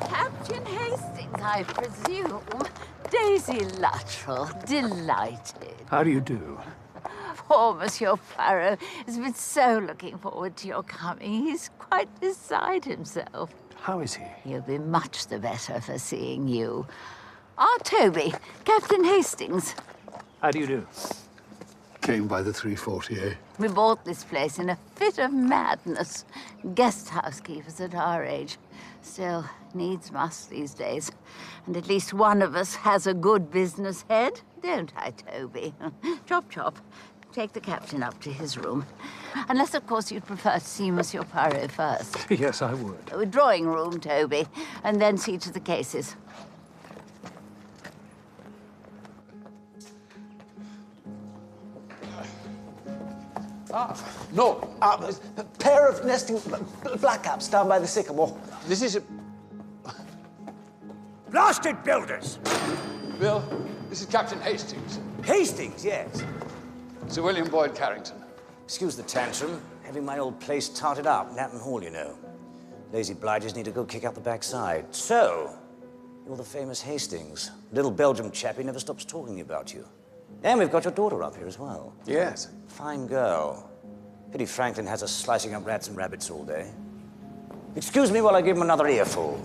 Captain Hastings, I presume. Daisy Lutrel, delighted. How do you do? Poor Monsieur Poirot has been so looking forward to your coming. He's quite beside himself. How is he? He'll be much the better for seeing you. Ah, Toby, Captain Hastings. How do you do? Came by the 340, eh? We bought this place in a fit of madness. Guest housekeepers at our age. Still, needs must these days. And at least one of us has a good business head, don't I, Toby? Chop, chop. Take the captain up to his room. Unless, of course, you'd prefer to see Monsieur Poirot first. Yes, I would. A drawing room, Toby, and then see to the cases. No. A pair of nesting blackcaps down by the sycamore. This is a... Blasted builders! Bill, this is Captain Hastings. Hastings, yes. Sir William Boyd Carrington. Excuse the tantrum. Having my old place tarted up, Natton Hall, you know. Lazy bligers need to go kick out the backside. So, you're the famous Hastings. Little Belgium chap who never stops talking about you. And we've got your daughter up here as well. Yes. Fine girl. Pity Franklin has us slicing up rats and rabbits all day. Excuse me while I give him another earful.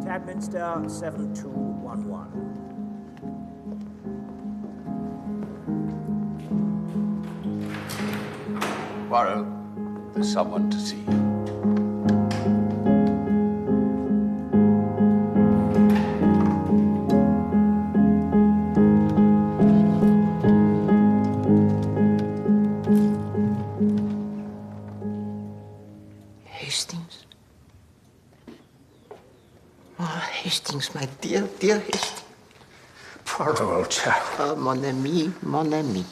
Tadminster 7211. Poirot, there's someone to see you. Hastings? Oh, Hastings, my dear, dear Hastings. Poirot, old chap. Oh, mon ami, mon ami.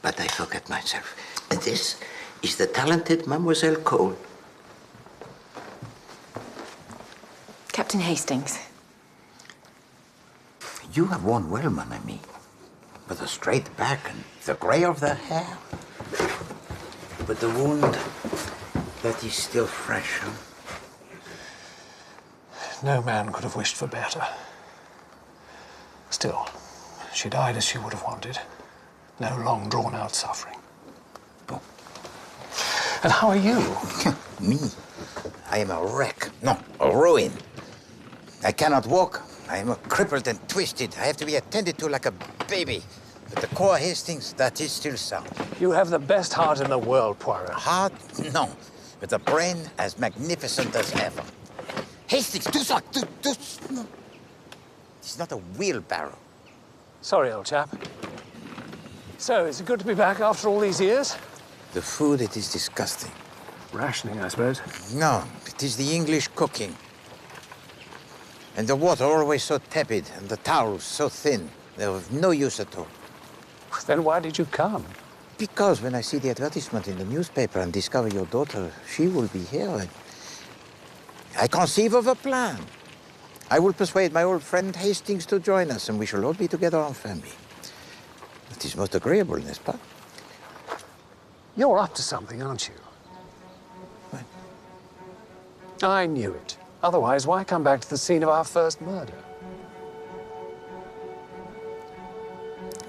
But I forget myself. This is the talented Mademoiselle Cole. Captain Hastings. You have worn well, mon ami. With a straight back and the gray of the hair. But the wound, that is still fresh, huh? No man could have wished for better. Still, she died as she would have wanted. No long drawn-out suffering. Oh. And how are you? Me? I am a wreck. No, a ruin. I cannot walk. I am crippled and twisted. I have to be attended to like a baby. But the core Hastings, that is still sound. You have the best heart in the world, Poirot. Heart? No. But a brain as magnificent as ever. Hastings, do so. No. It's not a wheelbarrow. Sorry, old chap. So, is it good to be back after all these years? The food, it is disgusting. Rationing, I suppose. No, it is the English cooking. And the water always so tepid, and the towels so thin. They're of no use at all. Then why did you come? Because when I see the advertisement in the newspaper and discover your daughter, she will be here. I conceive of a plan. I will persuade my old friend Hastings to join us, and we shall all be together en famille. It is most agreeable, n'est-ce pas? You're up to something, aren't you? What? I knew it. Otherwise, why come back to the scene of our first murder?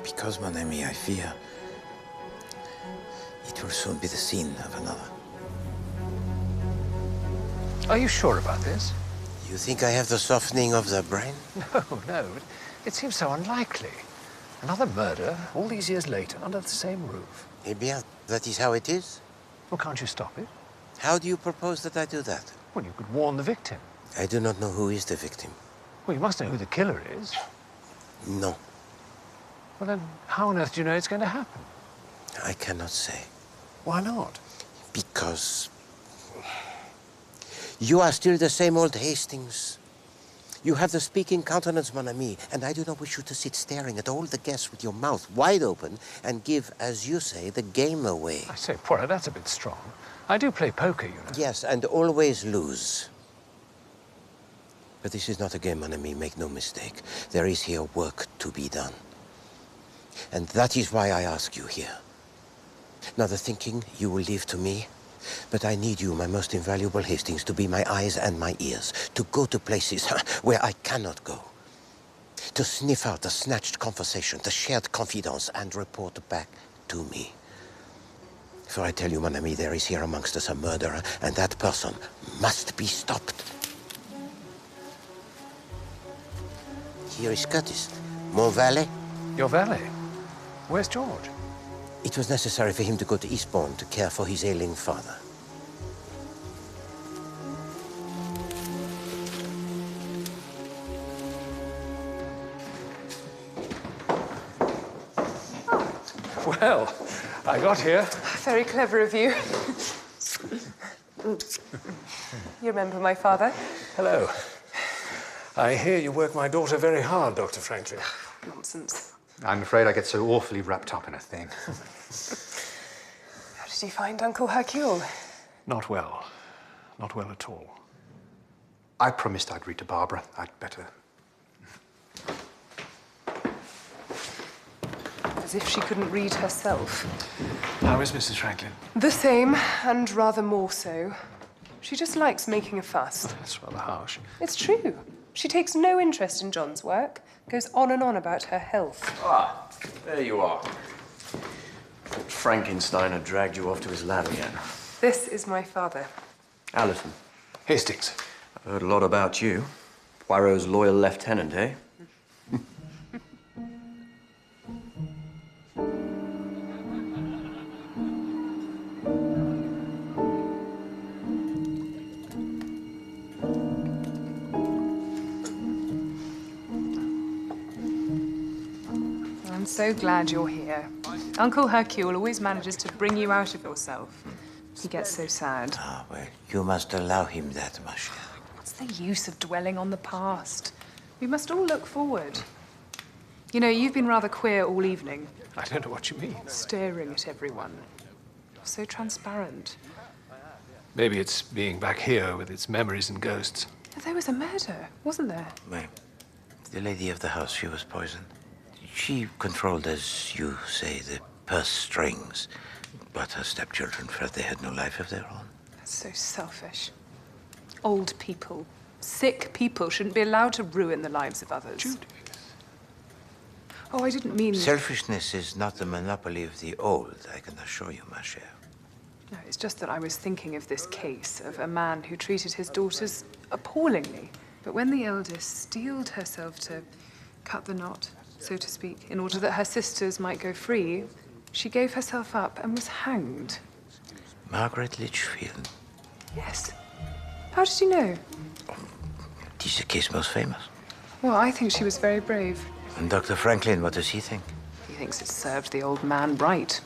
Because, mon ami, I fear it will soon be the scene of another. Are you sure about this? You think I have the softening of the brain? No. It seems so unlikely. Another murder, all these years later, under the same roof. Eh bien, that is how it is. Well, can't you stop it? How do you propose that I do that? Well, you could warn the victim. I do not know who is the victim. Well, you must know who the killer is. No, Well, then, how on earth do you know it's going to happen? I cannot say. Why not? Because you are still the same old Hastings. You have the speaking countenance, mon ami, and I do not wish you to sit staring at all the guests with your mouth wide open and give, as you say, the game away. I say, Poirot, that's a bit strong. I do play poker, you know. Yes, and always lose. But this is not a game, mon ami, make no mistake. There is here work to be done. And that is why I ask you here. Now, the thinking you will leave to me, but I need you, my most invaluable Hastings, to be my eyes and my ears, to go to places where I cannot go, to sniff out the snatched conversation, the shared confidence, and report back to me. For I tell you, mon ami, there is here amongst us a murderer, and that person must be stopped. Here is Curtis, mon valet. Your valet? Where's George? It was necessary for him to go to Eastbourne to care for his ailing father. Well, I got here. Very clever of you. You remember my father? Hello. I hear you work my daughter very hard, Dr. Franklin. Nonsense. I'm afraid I get so awfully wrapped up in a thing. How did you find Uncle Hercule? Not well. Not well at all. I promised I'd read to Barbara. I'd better. As if she couldn't read herself. How is Mrs. Franklin? The same, and rather more so. She just likes making a fuss. That's rather harsh. It's true. She takes no interest in John's work, goes on and on about her health. Ah, there you are. Frankenstein had dragged you off to his lab again. This is my father. Allerton. Hastings. I've heard a lot about you. Poirot's loyal lieutenant, eh? I'm so glad you're here. Uncle Hercule always manages to bring you out of yourself. He gets so sad. Ah, well, you must allow him that, ma chère. What's the use of dwelling on the past? We must all look forward. You know, you've been rather queer all evening. I don't know what you mean. Staring at everyone. So transparent. Maybe it's being back here with its memories and ghosts. There was a murder, wasn't there? Well, the lady of the house, she was poisoned. She controlled, as you say, the purse strings. But her stepchildren felt they had no life of their own. That's so selfish. Old people, sick people shouldn't be allowed to ruin the lives of others. Judith. Oh, I didn't mean... Selfishness is not the monopoly of the old, I can assure you, ma chère. No, it's just that I was thinking of this case of a man who treated his daughters appallingly. But when the eldest steeled herself to cut the knot, so to speak, in order that her sisters might go free, she gave herself up and was hanged. Margaret Litchfield. Yes. How did you know? It is the case most famous. Well, I think she was very brave. And Dr. Franklin, what does he think? He thinks it served the old man right.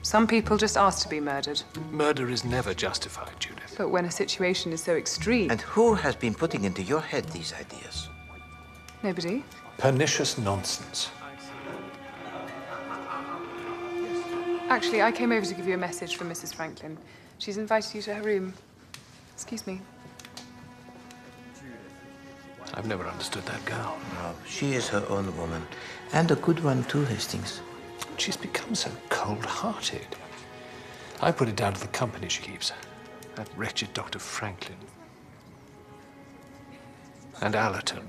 Some people just ask to be murdered. Murder is never justified, Judith. But when a situation is so extreme... And who has been putting into your head these ideas? Nobody. Pernicious nonsense. Actually, I came over to give you a message from Mrs. Franklin. She's invited you to her room. Excuse me. I've never understood that girl. No, she is her own woman. And a good one, too, Hastings. She's become so cold-hearted. I put it down to the company she keeps. That wretched Dr. Franklin. And Allerton.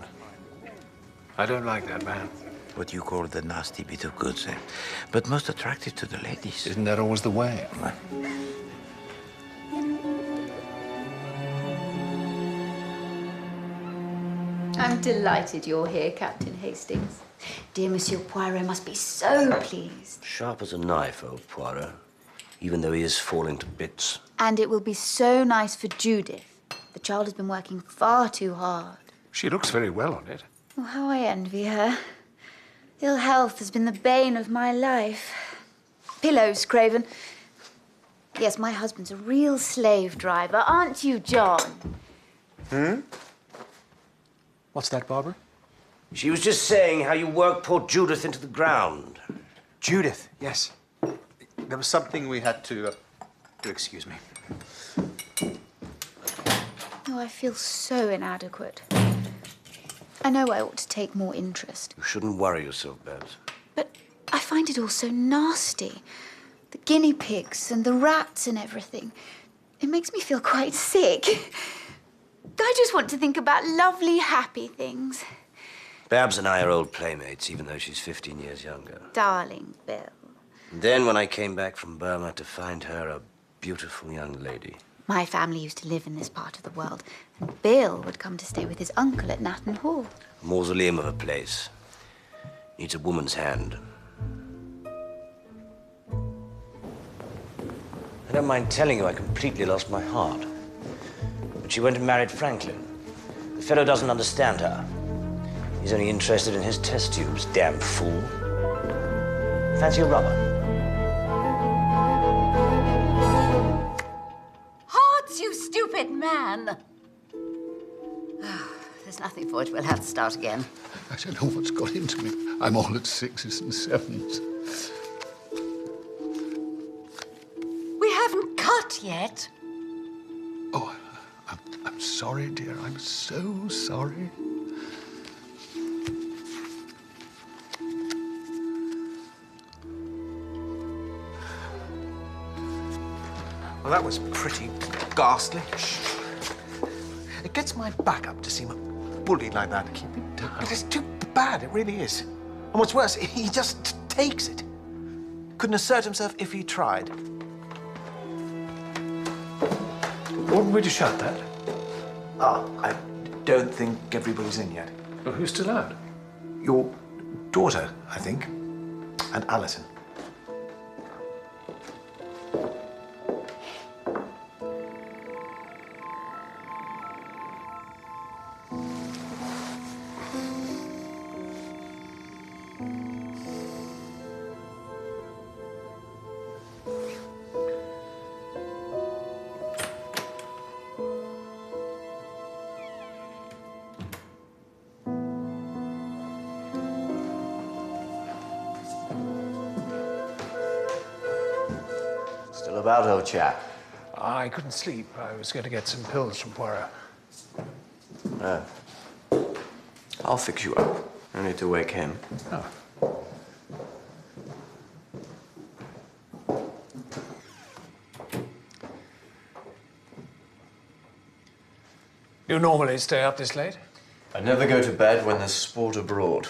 I don't like that man. What you call the nasty bit of goods, eh? But most attractive to the ladies. Isn't that always the way? Well, I'm delighted you're here, Captain Hastings. Dear Monsieur Poirot must be so pleased. Sharp as a knife, old Poirot. Even though he is falling to bits. And it will be so nice for Judith. The child has been working far too hard. She looks very well on it. Oh, how I envy her. Ill health has been the bane of my life. Pillows, Craven. Yes, my husband's a real slave driver, aren't you, John? What's that, Barbara? She was just saying how you worked poor Judith into the ground. Judith, yes. There was something we had to... excuse me. Oh, I feel so inadequate. I know I ought to take more interest. You shouldn't worry yourself, Babs. But I find it all so nasty. The guinea pigs and the rats and everything. It makes me feel quite sick. I just want to think about lovely, happy things. Babs and I are old playmates, even though she's 15 years younger. Darling Bill. And then when I came back from Burma to find her a beautiful young lady. My family used to live in this part of the world, and Bill would come to stay with his uncle at Natton Hall. A mausoleum of a place. Needs a woman's hand. I don't mind telling you I completely lost my heart. But she went and married Franklin. The fellow doesn't understand her. He's only interested in his test tubes, damn fool. Fancy a rubber? Hearts, you stupid man! There's nothing for it. We'll have to start again. I don't know what's got into me. I'm all at 6s and 7s. We haven't cut yet. Oh, I'm sorry, dear. I'm so sorry. Well, that was pretty ghastly. It gets my back up to see my bullied like that. Keep it down. It's too bad, it really is. And what's worse, he just takes it. Couldn't assert himself if he tried. Oughtn't we to shut that? I don't think everybody's in yet. Well, who's still out? Your daughter, I think, and Alison. Still about, old chap? I couldn't sleep. I was going to get some pills from Poirot. I'll fix you up. No need to wake him. Oh. You normally stay up this late? I never go to bed when there's sport abroad.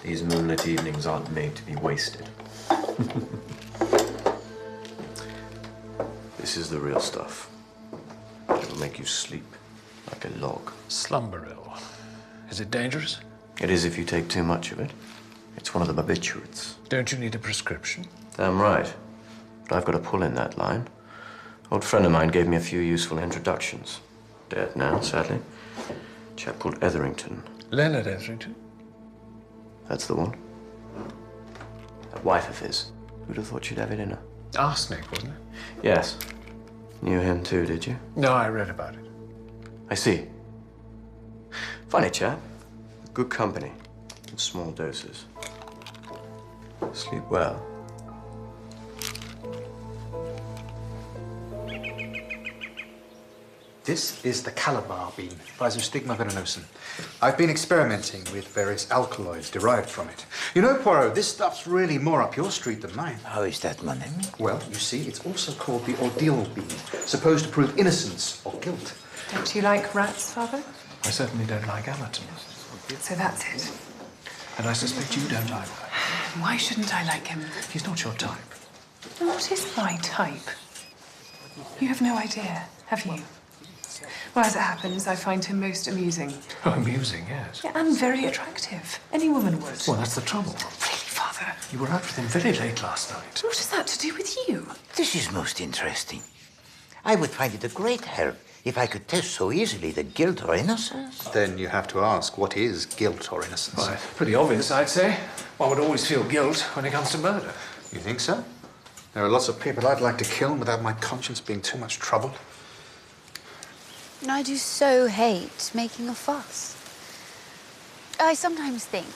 These moonlit evenings aren't made to be wasted. This is the real stuff. It'll make you sleep like a log. Slumberil. Is it dangerous? It is if you take too much of it. It's one of the barbiturates. Don't you need a prescription? Damn right. But I've got a pull in that line. Old friend of mine gave me a few useful introductions. Dead now, sadly. Chap called Etherington. Leonard Etherington? That's the one. That wife of his. Who'd have thought she'd have it in her? Arsenic, wasn't it? Yes. Knew him too, did you? No, I read about it. I see. Funny chap. Good company. In small doses. Sleep well. This is the calabar bean, Physostigma venenosum. I've been experimenting with various alkaloids derived from it. You know, Poirot, this stuff's really more up your street than mine. How is that, mon ami? Well, you see, it's also called the ordeal bean, supposed to prove innocence or guilt. Don't you like rats, Father? I certainly don't like Agatha. So that's it. And I suspect you don't either. Why shouldn't I like him? He's not your type. What is my type? You have no idea, have you? Well, as it happens, I find him most amusing. Oh, amusing, yes. Yeah, and very attractive. Any woman would. Well, that's the trouble. Really, Father? You were out with him very late last night. What has that to do with you? This is most interesting. I would find it a great help if I could test so easily the guilt or innocence. Then you have to ask, what is guilt or innocence? Well, pretty obvious, I'd say. One would always feel guilt when it comes to murder. You think so? There are lots of people I'd like to kill without my conscience being too much trouble. I do so hate making a fuss. I sometimes think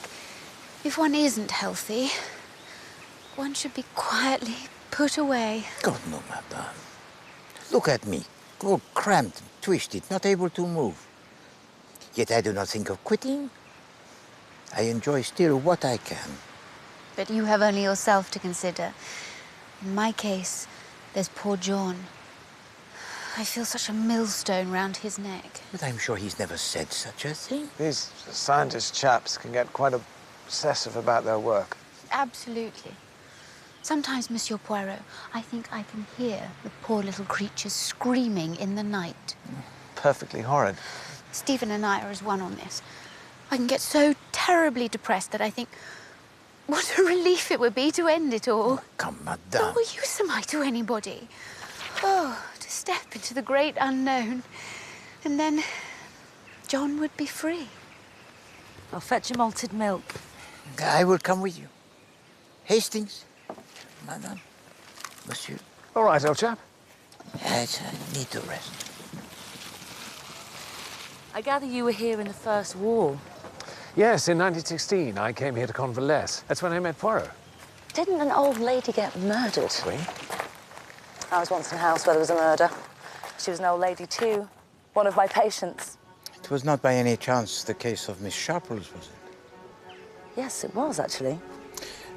if one isn't healthy, one should be quietly put away. God, no, madame. Look at me, all cramped, twisted, not able to move. Yet I do not think of quitting. I enjoy still what I can. but you have only yourself to consider. In my case, there's poor John. I feel such a millstone round his neck. But I'm sure he's never said such a thing. These scientist chaps can get quite obsessive about their work. Absolutely. Sometimes, Monsieur Poirot, I think I can hear the poor little creatures screaming in the night. Perfectly horrid. Stephen and I are as one on this. I can get so terribly depressed that I think, what a relief it would be to end it all. Oh, come, madame. What use am I to anybody? Oh, to step into the great unknown. And then John would be free. I'll fetch you malted milk. I will come with you. Hastings, madame, monsieur. All right, old chap. Yes, I need to rest. I gather you were here in the First War. Yes, in 1916, I came here to convalesce. That's when I met Poirot. Didn't an old lady get murdered? Oui? I was once in a house where there was a murder. She was an old lady, too. One of my patients. It was not by any chance the case of Miss Sharples, was it? Yes, it was, actually.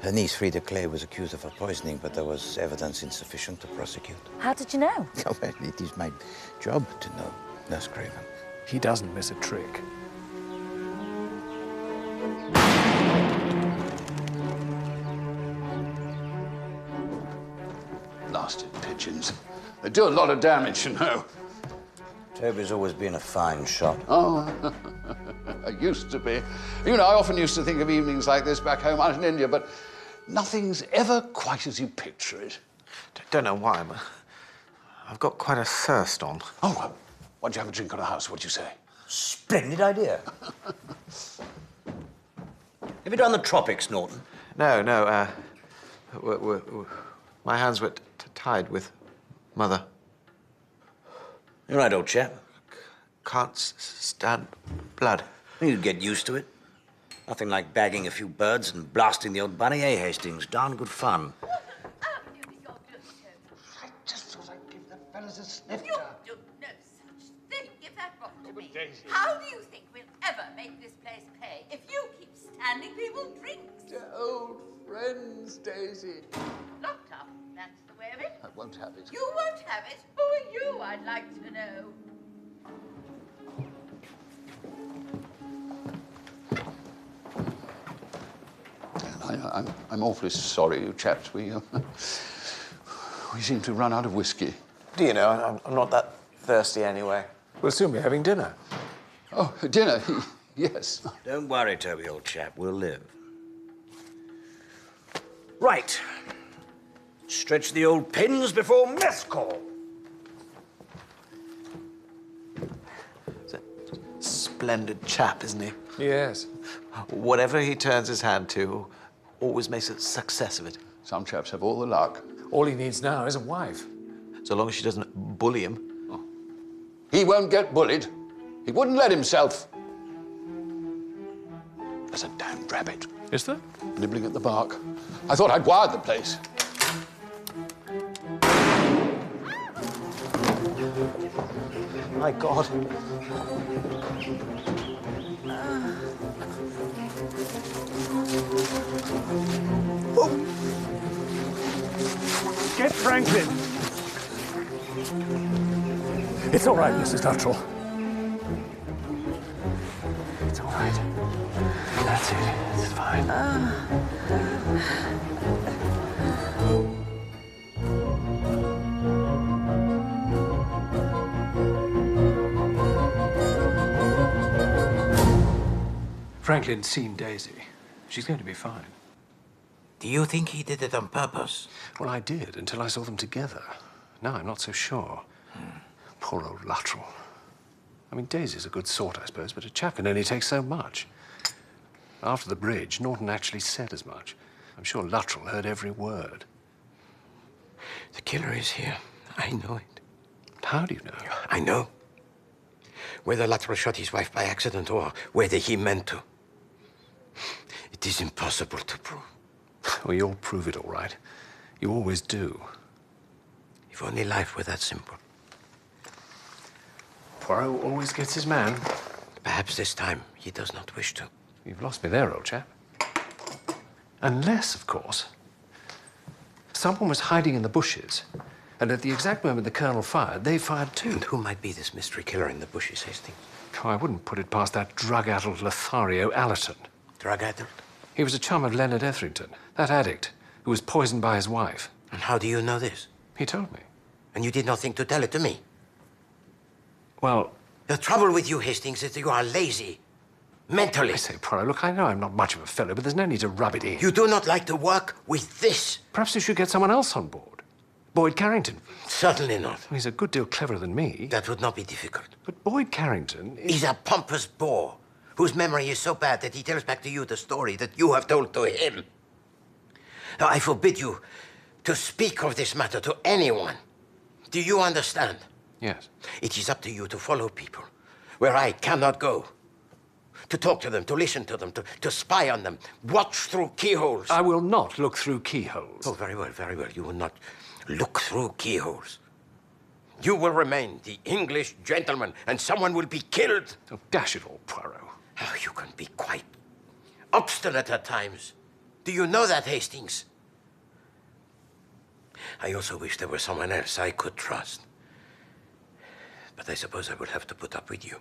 Her niece, Frida Clay, was accused of her poisoning, but there was evidence insufficient to prosecute. How did you know? Oh, well, it is my job to know, Nurse Craven. He doesn't miss a trick. Blasted pigeons. They do a lot of damage, you know. Toby's always been a fine shot. Oh, I used to be. You know, I often used to think of evenings like this back home out in India, but nothing's ever quite as you picture it. Don't know why, but I've got quite a thirst on. Oh, well, why don't you have a drink on the house? What'd you say? Splendid idea. Have you done the tropics, Norton? No, no, my hands were tied with Mother. You're right, old chap. Can't stand blood. You'd get used to it. Nothing like bagging a few birds and blasting the old bunny, eh, Hastings? Darn good fun. I just thought I'd give the fellas a snifter. You do no such thing. Give that rock to me. How do you think we'll ever make this place pay if you keep standing people drinks? They're old friends, Daisy. Locked up, that's the way of it. I won't have it. You won't have it. Who are you, I'd like to know? I'm awfully sorry, you chaps. We seem to run out of whiskey. Do you know, I'm not that thirsty anyway. We'll soon be having dinner. Oh, dinner? Yes. Don't worry, Toby, old chap. We'll live. Right. Stretch the old pins before mess call. He's a splendid chap, isn't he? Yes. Whatever he turns his hand to, always makes a success of it. Some chaps have all the luck. All he needs now is a wife. So long as she doesn't bully him. Oh. He won't get bullied. He wouldn't let himself. There's a damned rabbit. Is there? Nibbling at the bark. I thought I'd wired the place. My God. Get Franklin. It's all right, Mrs. Lutrel. It's all right. That's it. It's fine. Franklin's seen Daisy. She's going to be fine. Do you think he did it on purpose? Well, I did, until I saw them together. Now I'm not so sure. Poor old Lutrel. I mean, Daisy's a good sort, I suppose, but a chap can only take so much. After the bridge, Norton actually said as much. I'm sure Lutrel heard every word. The killer is here. I know it. How do you know? I know. Whether Lutrel shot his wife by accident or whether he meant to. It is impossible to prove. Well, you'll prove it all right. You always do. If only life were that simple. Poirot always gets his man. Perhaps this time he does not wish to. You've lost me there, old chap. Unless, of course, someone was hiding in the bushes, and at the exact moment the Colonel fired, they fired too. And who might be this mystery killer in the bushes, Hastings? Oh, I wouldn't put it past that drug-addled Lothario Allerton. Drug-addled? He was a chum of Leonard Etherington, that addict who was poisoned by his wife. And how do you know this? He told me. And you did not think to tell it to me? Well... The trouble with you, Hastings, is that you are lazy. Mentally. I say, Poirot, look, I know I'm not much of a fellow, but there's no need to rub it in. You do not like to work with this. Perhaps you should get someone else on board. Boyd Carrington. Certainly not. He's a good deal cleverer than me. That would not be difficult. But Boyd Carrington is... He's a pompous bore whose memory is so bad that he tells back to you the story that you have told to him. Now, I forbid you to speak of this matter to anyone. Do you understand? Yes. It is up to you to follow people where I cannot go. To talk to them, to listen to them, to spy on them, watch through keyholes. I will not look through keyholes. Oh, very well, very well. You will not look through keyholes. You will remain the English gentleman, and someone will be killed. Oh, dash it all, Poirot. Oh, you can be quite obstinate at times. Do you know that, Hastings? I also wish there was someone else I could trust. But I suppose I will have to put up with you.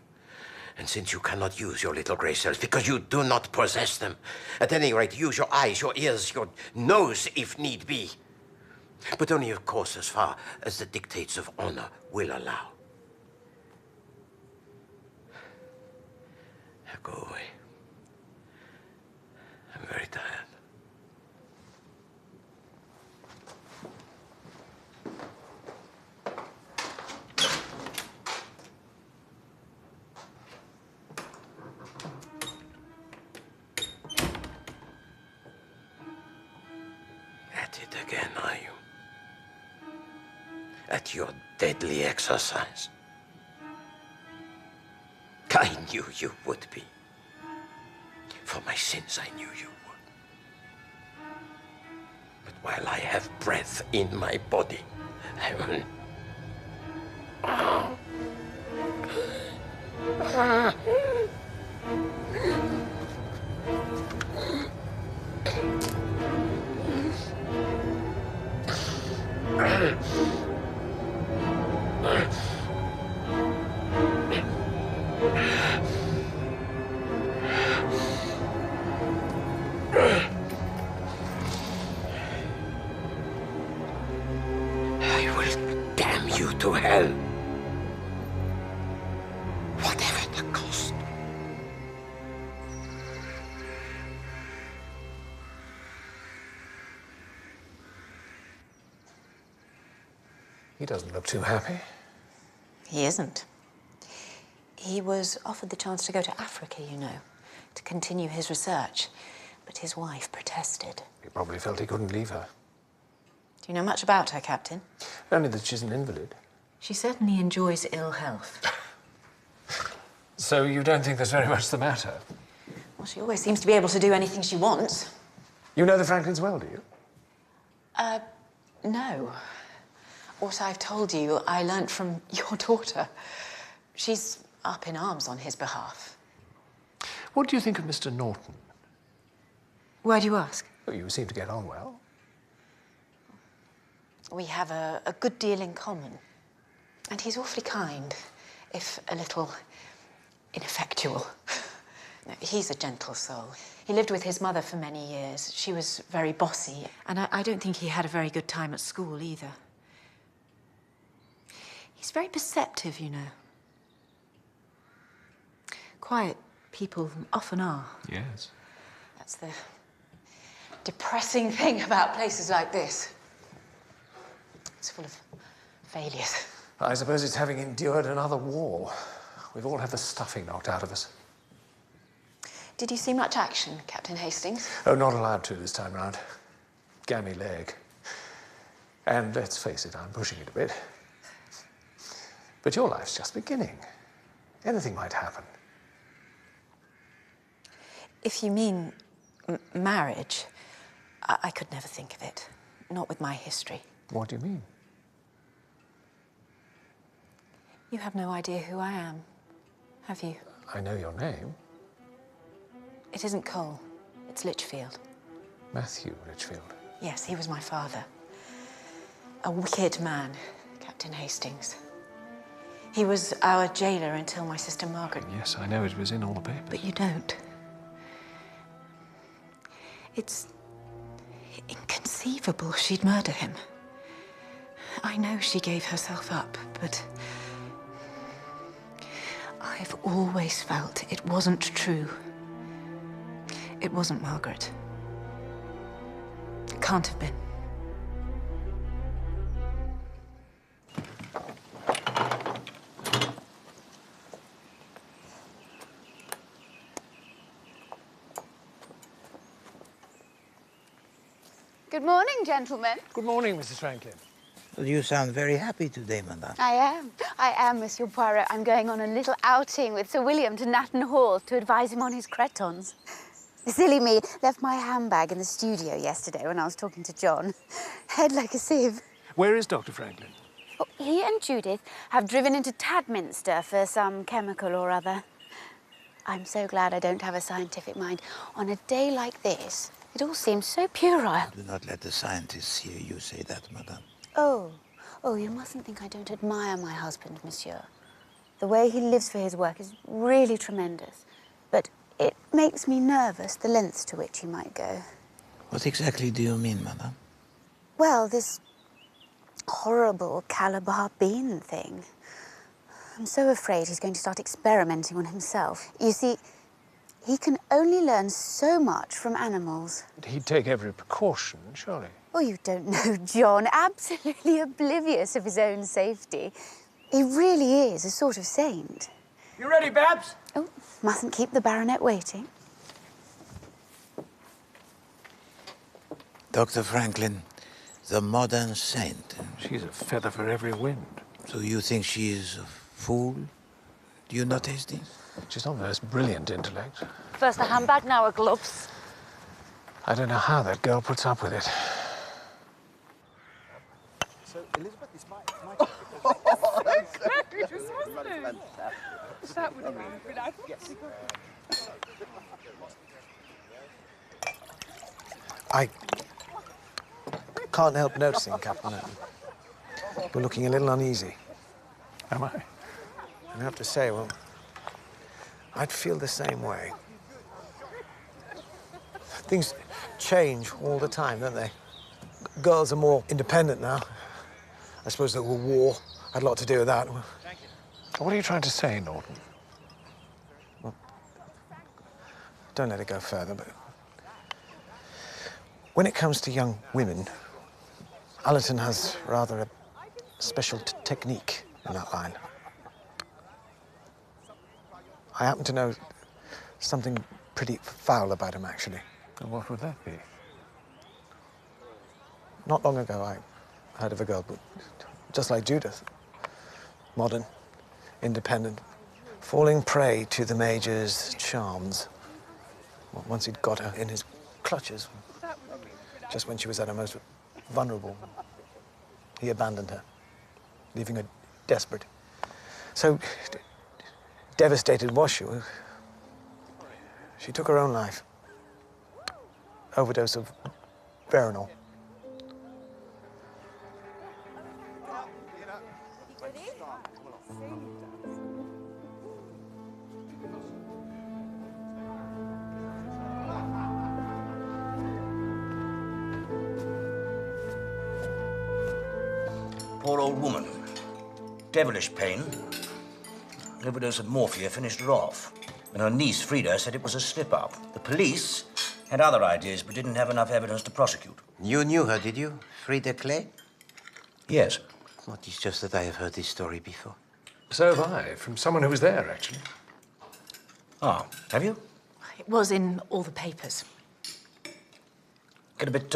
And since you cannot use your little grey cells, because you do not possess them, at any rate, use your eyes, your ears, your nose, if need be. But only, of course, as far as the dictates of honor will allow. Now go away. I'm very tired. At it again, are you? At your deadly exercise. I knew you would be. For my sins, I knew you would. But while I have breath in my body, I will... I will damn you to hell. Whatever the cost. He doesn't look too happy. He isn't. He was offered the chance to go to Africa, you know, to continue his research. But his wife protested. He probably felt he couldn't leave her. Do you know much about her, Captain? Only that she's an invalid. She certainly enjoys ill health. So you don't think there's very much the matter? Well, she always seems to be able to do anything she wants. You know the Franklins well, do you? No. What I've told you, I learnt from your daughter. She's up in arms on his behalf. What do you think of Mr. Norton? Why do you ask? Well, you seem to get on well. We have a good deal in common. And he's awfully kind, if a little ineffectual. He's a gentle soul. He lived with his mother for many years. She was very bossy, and I don't think he had a very good time at school either. He's very perceptive, you know. Quiet people often are. Yes. That's the depressing thing about places like this. It's full of failures. I suppose it's having endured another war. We've all had the stuffing knocked out of us. Did you see much action, Captain Hastings? Oh, not allowed to this time round. Gammy leg. And let's face it, I'm pushing it a bit. But your life's just beginning. Anything might happen. If you mean marriage, I could never think of it. Not with my history. What do you mean? You have no idea who I am, have you? I know your name. It isn't Cole. It's Litchfield. Matthew Richfield. Yes, he was my father. A wicked man, Captain Hejstings. He was our jailer until my sister Margaret... Yes, I know, it was in all the papers. But you don't. It's inconceivable she'd murder him. I know she gave herself up, but I've always felt it wasn't true. It wasn't Margaret. It can't have been. Good morning, gentlemen. Good morning, Mrs. Franklin. Well, you sound very happy today, madame. I am, Monsieur Poirot. I'm going on a little outing with Sir William to Natton Hall to advise him on his cretons. Silly me, left my handbag in the studio yesterday when I was talking to John. Head like a sieve. Where is Dr. Franklin? Oh, he and Judith have driven into Tadminster for some chemical or other. I'm so glad I don't have a scientific mind. On a day like this, it all seems so puerile. Do not let the scientists hear you say that, madame. Oh, you mustn't think I don't admire my husband, monsieur. The way he lives for his work is really tremendous. But it makes me nervous, the lengths to which he might go. What exactly do you mean, madame? Well, this horrible Calabar bean thing. I'm so afraid he's going to start experimenting on himself. You see, he can only learn so much from animals. He'd take every precaution, surely. Oh, you don't know John. Absolutely oblivious of his own safety. He really is a sort of saint. You ready, Babs? Oh, mustn't keep the baronet waiting. Dr. Franklin, the modern saint. She's a feather for every wind. So you think she is a fool? Do you not, Hastings? She's not the most brilliant intellect. First a handbag, now her gloves. I don't know how that girl puts up with it. So, Elizabeth, this might oh, that's gorgeous, wasn't it? That would have been nice. I can't help noticing, Captain. You're looking a little uneasy. Am I? I have to say, well, I'd feel the same way. Things change all the time, don't they? Girls are more independent now. I suppose the war had a lot to do with that. What are you trying to say, Norton? Well, don't let it go further, but when it comes to young women, Allerton has rather a special technique in that line. I happen to know something pretty foul about him, actually. And what would that be? Not long ago, I heard of a girl, just like Judith. Modern, independent, falling prey to the Major's charms. Well, once he'd got her in his clutches, just when she was at her most vulnerable, he abandoned her, leaving her desperate. So devastated was she. She took her own life. Overdose of Veronal. Poor old woman. Devilish pain. An overdose of morphia finished her off. And her niece, Frida, said it was a slip-up. The police had other ideas, but didn't have enough evidence to prosecute. You knew her, did you? Frida Clay? Yes. Well, it's just that I have heard this story before. So have I, from someone who was there, actually. Ah, have you? It was in all the papers. Get a bit,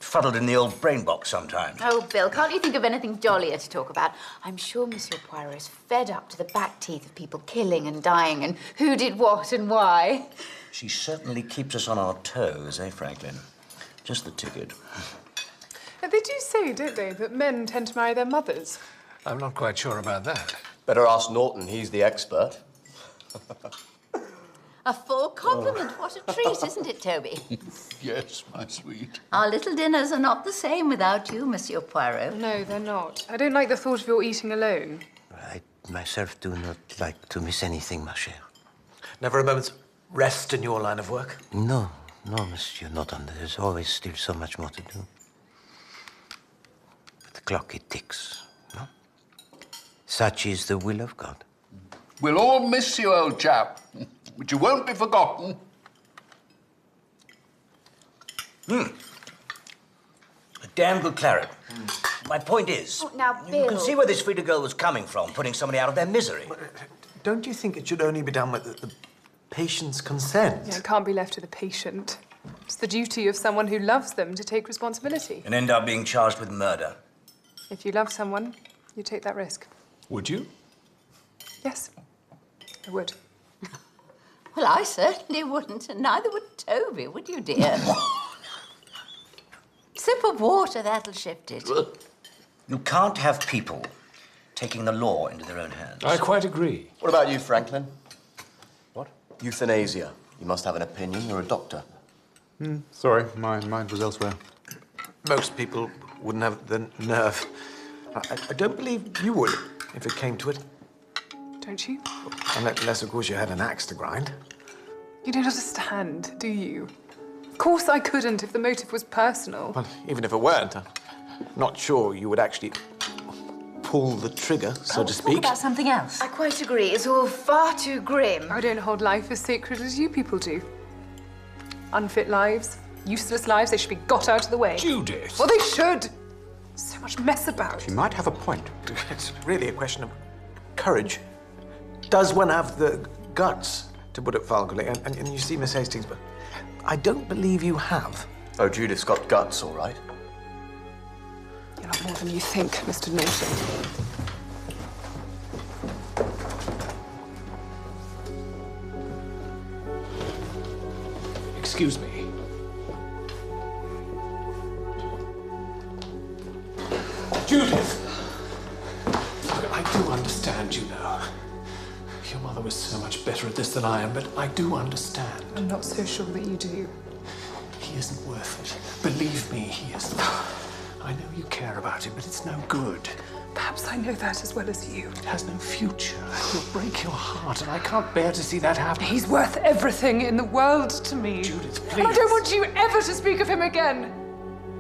fuddled in the old brain box sometimes. Oh, Bill, can't you think of anything jollier to talk about? I'm sure Monsieur Poirot is fed up to the back teeth of people killing and dying and who did what and why. She certainly keeps us on our toes, eh, Franklin? Just the ticket. They do say, don't they, that men tend to marry their mothers? I'm not quite sure about that. Better ask Norton, he's the expert. A full complement. What a treat, isn't it, Toby? Yes, my sweet. Our little dinners are not the same without you, Monsieur Poirot. No, they're not. I don't like the thought of your eating alone. I myself do not like to miss anything, ma chère. Never a moment's rest in your line of work? No, no, monsieur, not on. There's always still so much more to do. The clock, it ticks, no? Such is the will of God. We'll all miss you, old chap, but you won't be forgotten. A damn good claret. My point is, Oh, now, you Bill. can see where this Frida girl was coming from, putting somebody out of their misery. Don't you think it should only be done with the patient's consent? Yeah, it can't be left to the patient. It's the duty of someone who loves them to take responsibility. And end up being charged with murder. If you love someone, you take that risk. Would you? Yes, I would. Well, I certainly wouldn't, and neither would Toby, would you, dear? Sip of water, that'll shift it. You can't have people taking the law into their own hands. I quite agree. What about you, Franklin? What? Euthanasia. You must have an opinion. You're a doctor. Sorry, my mind was elsewhere. Most people wouldn't have the nerve. I don't believe you would, if it came to it. Don't you? Unless, of course, you had an axe to grind. You don't understand, do you? Of course I couldn't if the motive was personal. Well, even if it weren't, I'm not sure you would actually pull the trigger, so to speak. Talk about something else. I quite agree. It's all far too grim. I don't hold life as sacred as you people do. Unfit lives, useless lives, they should be got out of the way. Judith! Well, they should! So much mess about. She might have a point. It's really a question of courage. Does one have the guts, to put it vulgarly? And you see, Miss Hastings, but I don't believe you have. Oh, Judith's got guts, all right. You're not more than you think, Mr. Norton. Excuse me. Judith! Look, I do understand, you know. Your mother was so much better at this than I am, but I do understand. I'm not so sure that you do. He isn't worth it. Believe me, he isn't. I know you care about him, but it's no good. Perhaps I know that as well as you. It has no future. He'll break your heart, and I can't bear to see that happen. He's worth everything in the world to me. Judith, please. And I don't want you ever to speak of him again.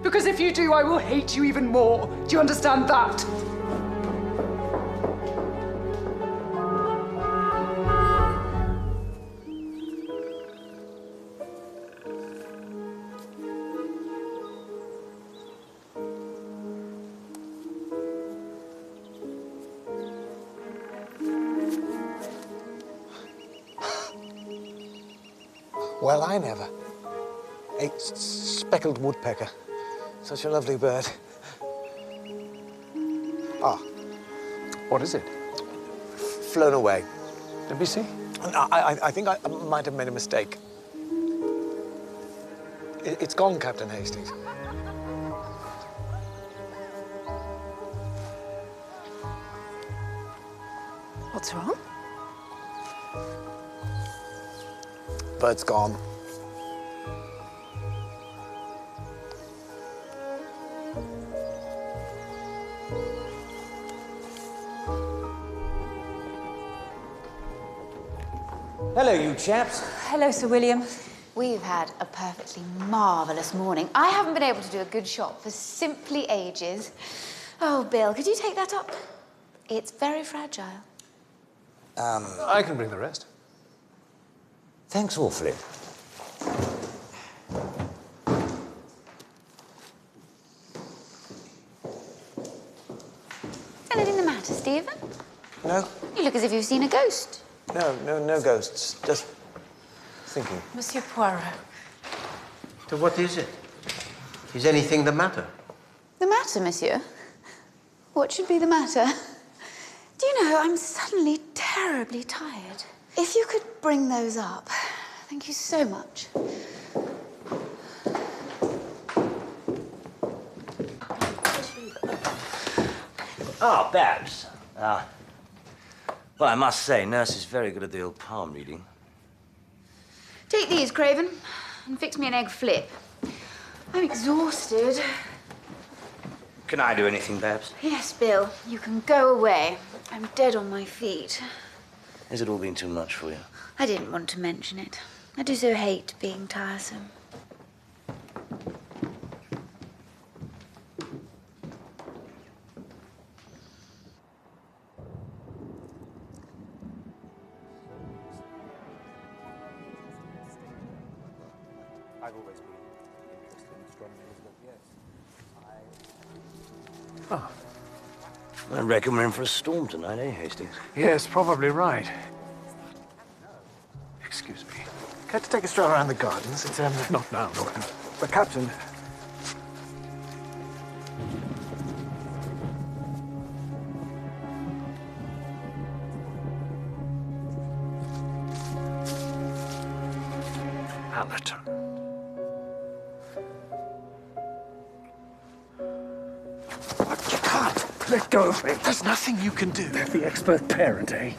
Because if you do, I will hate you even more. Do you understand that? Well, I never. A speckled woodpecker. Such a lovely bird. Ah. What is it? Flown away. Let me see. I think I might have made a mistake. It's gone, Captain Hastings. What's wrong? Bird's gone. Hello, you chaps. Hello, Sir William. We've had a perfectly marvellous morning. I haven't been able to do a good shot for simply ages. Oh, Bill, could you take that up? It's very fragile. I can bring the rest. Thanks awfully. Anything the matter, Stephen? No, You look as if you've seen a ghost. no ghosts. Just thinking. Monsieur Poirot. So what is it? Is anything the matter? The matter, monsieur? What should be the matter? Do you know, I'm suddenly terribly tired. If you could bring those up. Thank you so much. Ah, Babs. Well, I must say, Nurse is very good at the old palm reading. Take these, Craven, and fix me an egg flip. I'm exhausted. Can I do anything, Babs? Yes, Bill, you can go away. I'm dead on my feet. Has it all been too much for you? I didn't want to mention it. I do so hate being tiresome. I've always been interested in astronomy, yes. Oh. I reckon we're in for a storm tonight, eh, Hastings? Yes, probably right. Excuse me. Care to take a stroll around the gardens? It's, Not now, no. But, Captain... Allerton. You can't! Let go of me! There's nothing you can do! The expert parent, eh?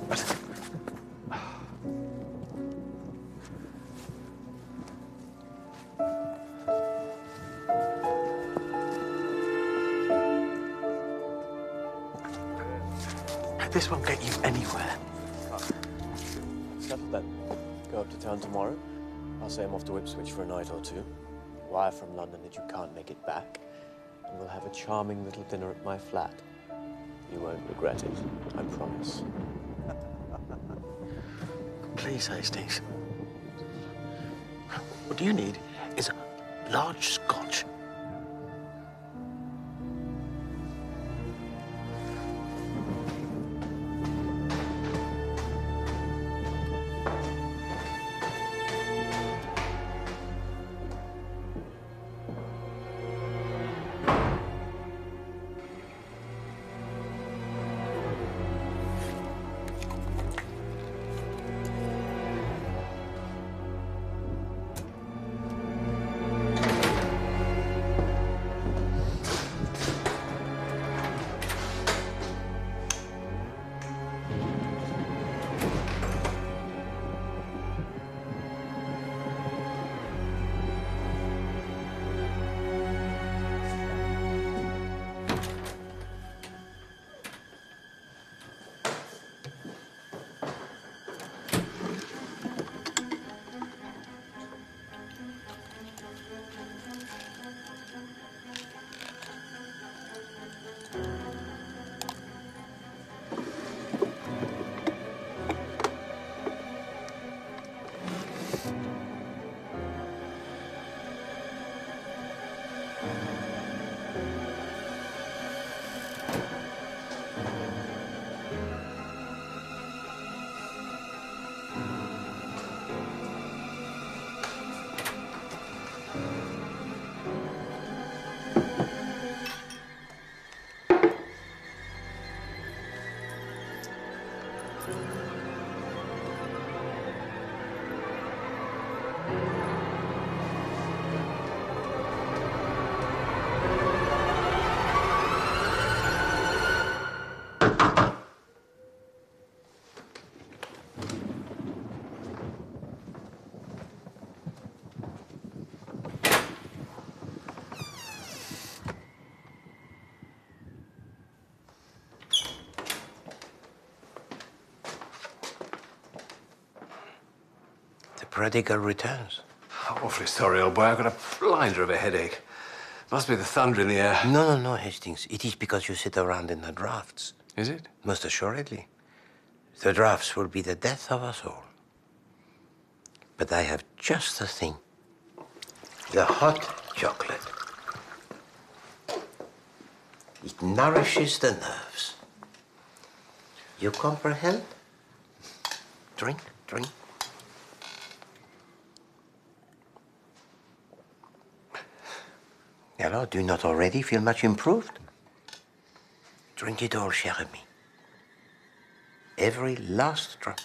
But... This won't get you anywhere. Settle then. Go up to town tomorrow. I'll say I'm off to Ipswich for a night or two. Wire from London that you can't make it back. And we'll have a charming little dinner at my flat. You won't regret it, I promise. Please, Hastings. What you need is a large scotch. Prodigal returns. Awfully sorry, old boy. I've got a blinder of a headache. Must be the thunder in the air. No, Hastings. It is because you sit around in the drafts. Is it? Most assuredly. The drafts will be the death of us all. But I have just the thing. The hot chocolate. It nourishes the nerves. You comprehend? Drink, drink. Hello, do you not already feel much improved? Drink it all, cher ami. Every last drop.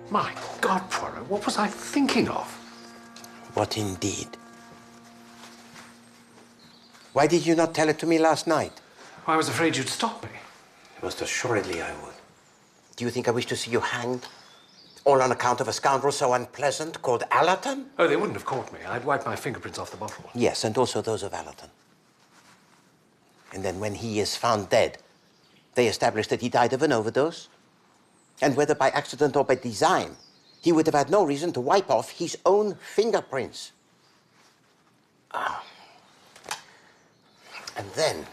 My God, Poirot, what was I thinking of? What indeed? Why did you not tell it to me last night? I was afraid you'd stop me. Most assuredly I would. Do you think I wish to see you hanged? All on account of a scoundrel so unpleasant called Allerton? Oh, they wouldn't have caught me. I'd wiped my fingerprints off the bottle. Yes, and also those of Allerton. And then when he is found dead, they establish that he died of an overdose. And whether by accident or by design, he would have had no reason to wipe off his own fingerprints. Ah. And then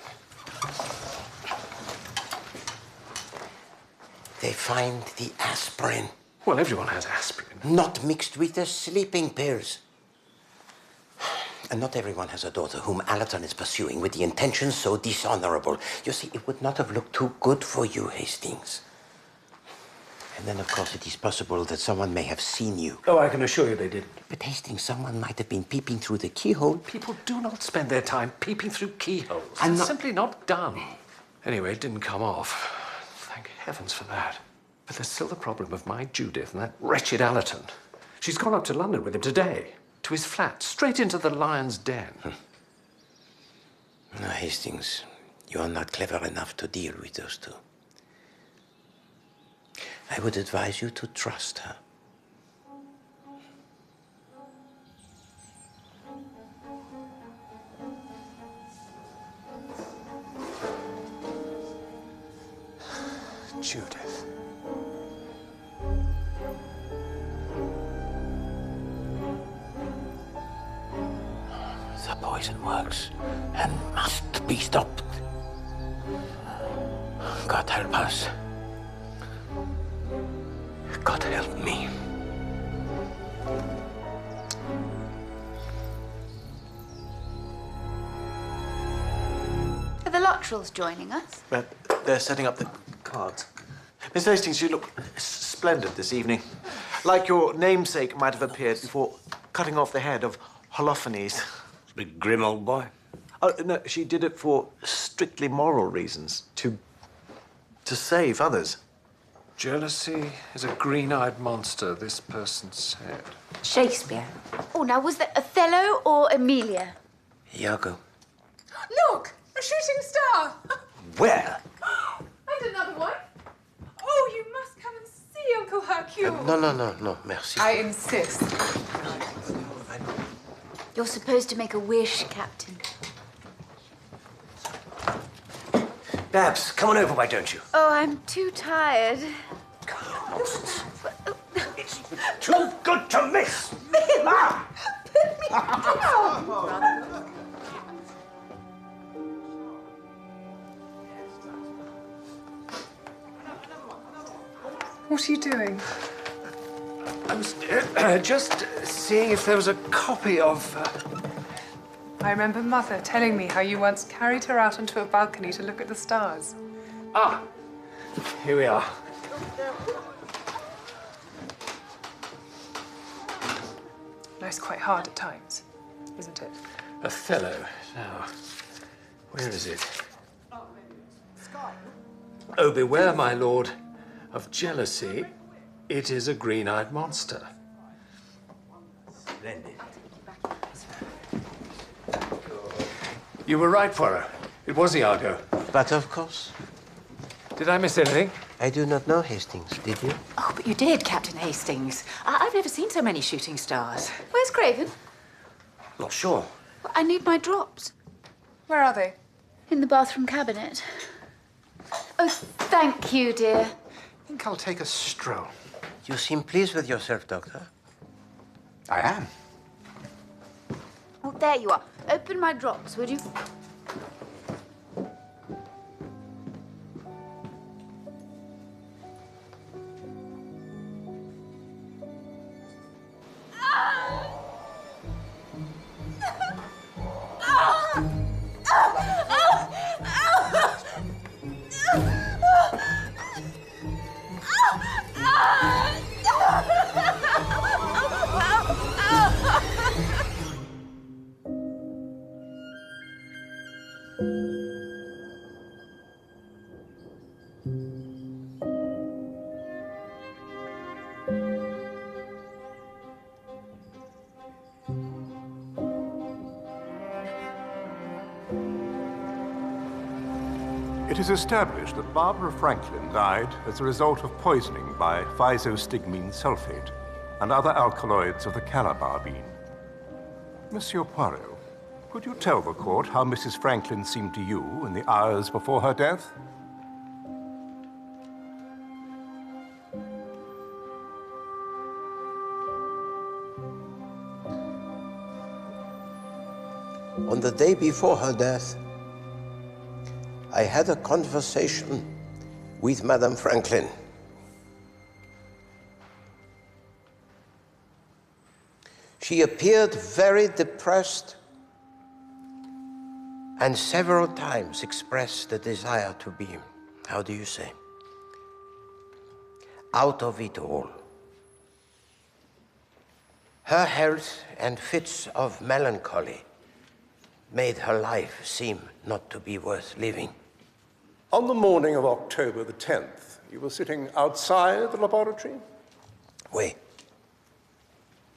they find the aspirin. Well, everyone has aspirin. Not mixed with the sleeping pills. And not everyone has a daughter whom Allerton is pursuing with the intention so dishonorable. You see, it would not have looked too good for you, Hastings. And then, of course, it is possible that someone may have seen you. Oh, I can assure you they didn't. But, Hastings, someone might have been peeping through the keyhole. People do not spend their time peeping through keyholes. I'm It's not- simply not done. Anyway, it didn't come off. Thank heavens for that. But there's still the problem of my Judith and that wretched Allerton. She's gone up to London with him today, to his flat, straight into the lion's den. No, Hastings, you are not clever enough to deal with those two. I would advise you to trust her. Judith. The poison works and must be stopped. God help us. God help me. Are the Lutrels joining us? But they're setting up the cards. Miss Hastings, you look splendid this evening. Like your namesake might have appeared before cutting off the head of Holophanes. Big grim old boy. Oh, no, she did it for strictly moral reasons. To save others. Jealousy is a green-eyed monster, this person said. Shakespeare. Oh, now, was that Othello or Emilia? Iago. Look! A shooting star! Where? And another one. Oh, you must come and see Uncle Hercule. No, merci. I insist. You're supposed to make a wish, Captain. Babs, come on over, why don't you? Oh, I'm too tired. Nonsense. It's too good to miss. Ah! Put me down! What are you doing? I was just seeing if there was a copy of... I remember Mother telling me how you once carried her out onto a balcony to look at the stars. Ah, here we are. Life's quite hard at times, isn't it? Othello. Now, where is it? Oh, beware, my lord, of jealousy. It is a green-eyed monster. Splendid. You were right, Poirot. It was Iago. But of course. Did I miss anything? I do not know Hastings, did you? Oh, but you did, Captain Hastings. I've never seen so many shooting stars. Where's Craven? Not sure. I need my drops. Where are they? In the bathroom cabinet. Oh, thank you, dear. I think I'll take a stroll. You seem pleased with yourself, Doctor. I am. Oh, there you are. Open my drops, would you? It is established that Barbara Franklin died as a result of poisoning by physostigmine sulfate and other alkaloids of the calabar bean. Monsieur Poirot, could you tell the court how Mrs. Franklin seemed to you in the hours before her death? On the day before her death, I had a conversation with Madame Franklin. She appeared very depressed and several times expressed the desire to be, how do you say, out of it all. Her health and fits of melancholy made her life seem not to be worth living. On the morning of October the 10th, you were sitting outside the laboratory? Oui.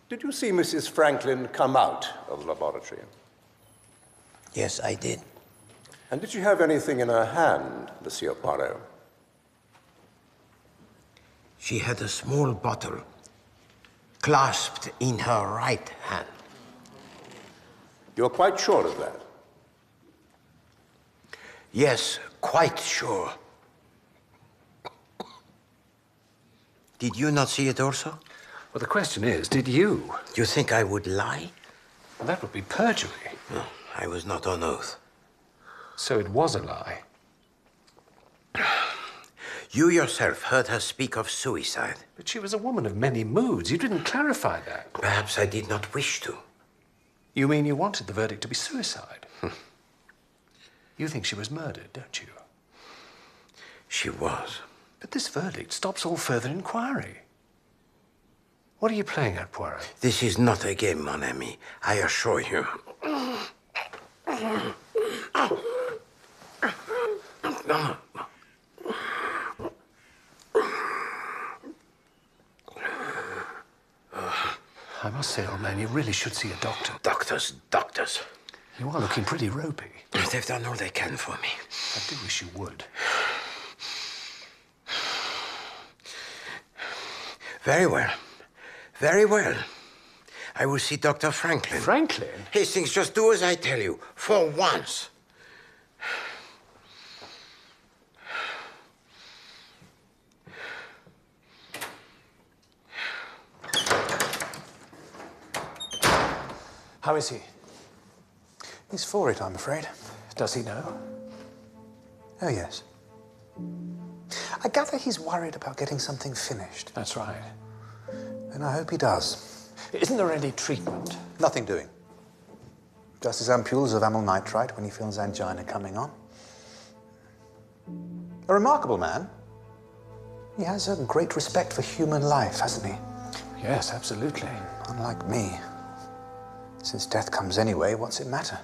Did you see Mrs. Franklin come out of the laboratory? Yes, I did. And did she have anything in her hand, Monsieur Poirot? She had a small bottle clasped in her right hand. You're quite sure of that? Yes, quite sure. Did you not see it also? Well, the question is, did you? You think I would lie? Well, that would be perjury. No, I was not on oath. So it was a lie. You yourself heard her speak of suicide. But she was a woman of many moods. You didn't clarify that. Perhaps I did not wish to. You mean you wanted the verdict to be suicide? You think she was murdered, don't you? She was. But this verdict stops all further inquiry. What are you playing at, Poirot? This is not a game, mon ami, I assure you. I must say, old man, you really should see a doctor. Doctors. You are looking pretty ropey. They've done all they can for me. I do wish you would. Very well. Very well. I will see Dr. Franklin. Franklin? Hastings, just do as I tell you, for once. How is he? He's for it, I'm afraid. Does he know? Oh, yes. I gather he's worried about getting something finished. That's right. And I hope he does. Isn't there any treatment? Nothing doing. Just his ampules of amyl nitrite when he feels angina coming on. A remarkable man. He has a great respect for human life, hasn't he? Yes, absolutely. Unlike me. Since death comes anyway, what's it matter?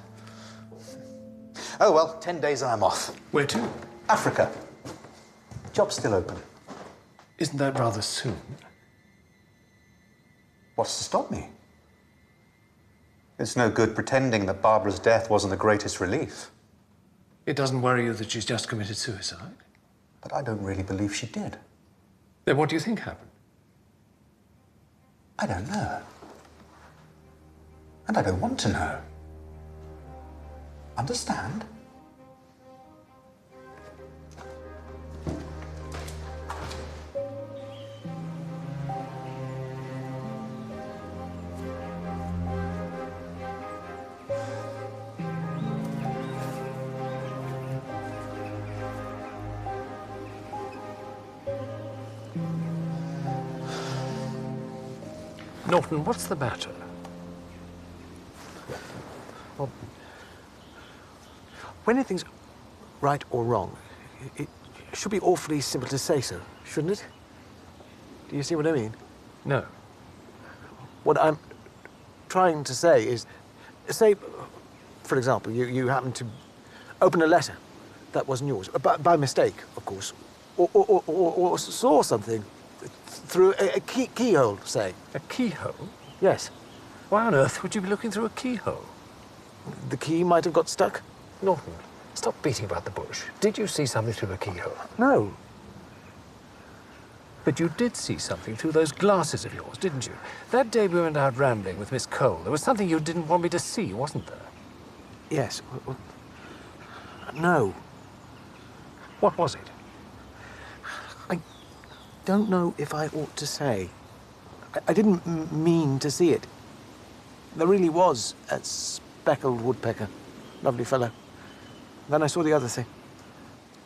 Oh, well, 10 days and I'm off. Where to? Africa. Job's still open. Isn't that rather soon? What's to stop me? It's no good pretending that Barbara's death wasn't the greatest relief. It doesn't worry you that she's just committed suicide? But I don't really believe she did. Then what do you think happened? I don't know. And I don't want to know. Understand? Norton, what's the matter? Well, when anything's right or wrong, it should be awfully simple to say so, shouldn't it? Do you see what I mean? No. What I'm trying to say is, say, for example, you happen to open a letter that wasn't yours, by mistake, of course, or saw something through a keyhole, say. A keyhole? Yes. Why on earth would you be looking through a keyhole? The key might have got stuck. Norton, Stop beating about the bush. Did you see something through the keyhole? No. But you did see something through those glasses of yours, didn't you? That day we went out rambling with Miss Cole, there was something you didn't want me to see, wasn't there? Yes. Well, no. What was it? I don't know if I ought to say. I didn't mean to see it. There really was a speckled woodpecker. Lovely fellow. Then I saw the other thing.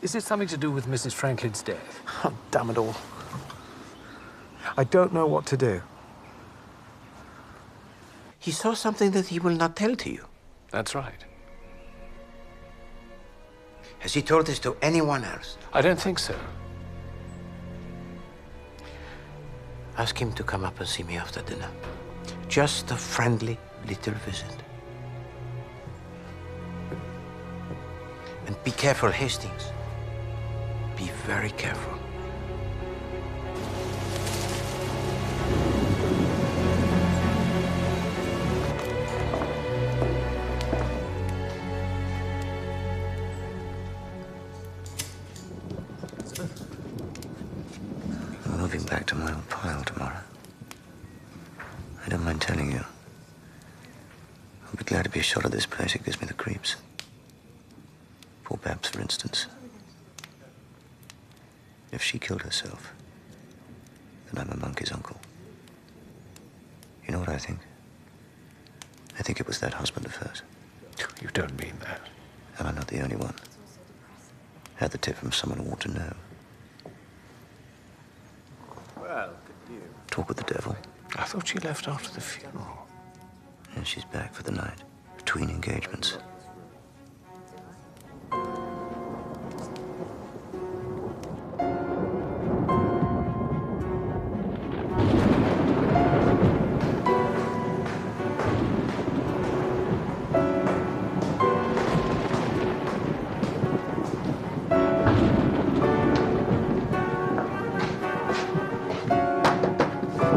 Is it something to do with Mrs. Franklin's death? Oh, damn it all. I don't know what to do. He saw something that he will not tell to you. That's right. Has he told this to anyone else? I don't think so. Ask him to come up and see me after dinner. Just a friendly little visit. And be careful, Hastings. Be very careful. I'm moving back to my old pile tomorrow. I don't mind telling you. I'll be glad to be shot of this place. It gives me the creeps. Poor Babs, for instance. If she killed herself, then I'm a monkey's uncle. You know what I think? I think it was that husband of hers. You don't mean that. And I'm not the only one. Had the tip from someone who ought to know. Well, good news. Talk with the devil. I thought she left after the funeral. And she's back for the night, between engagements.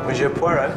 Monsieur Poirot?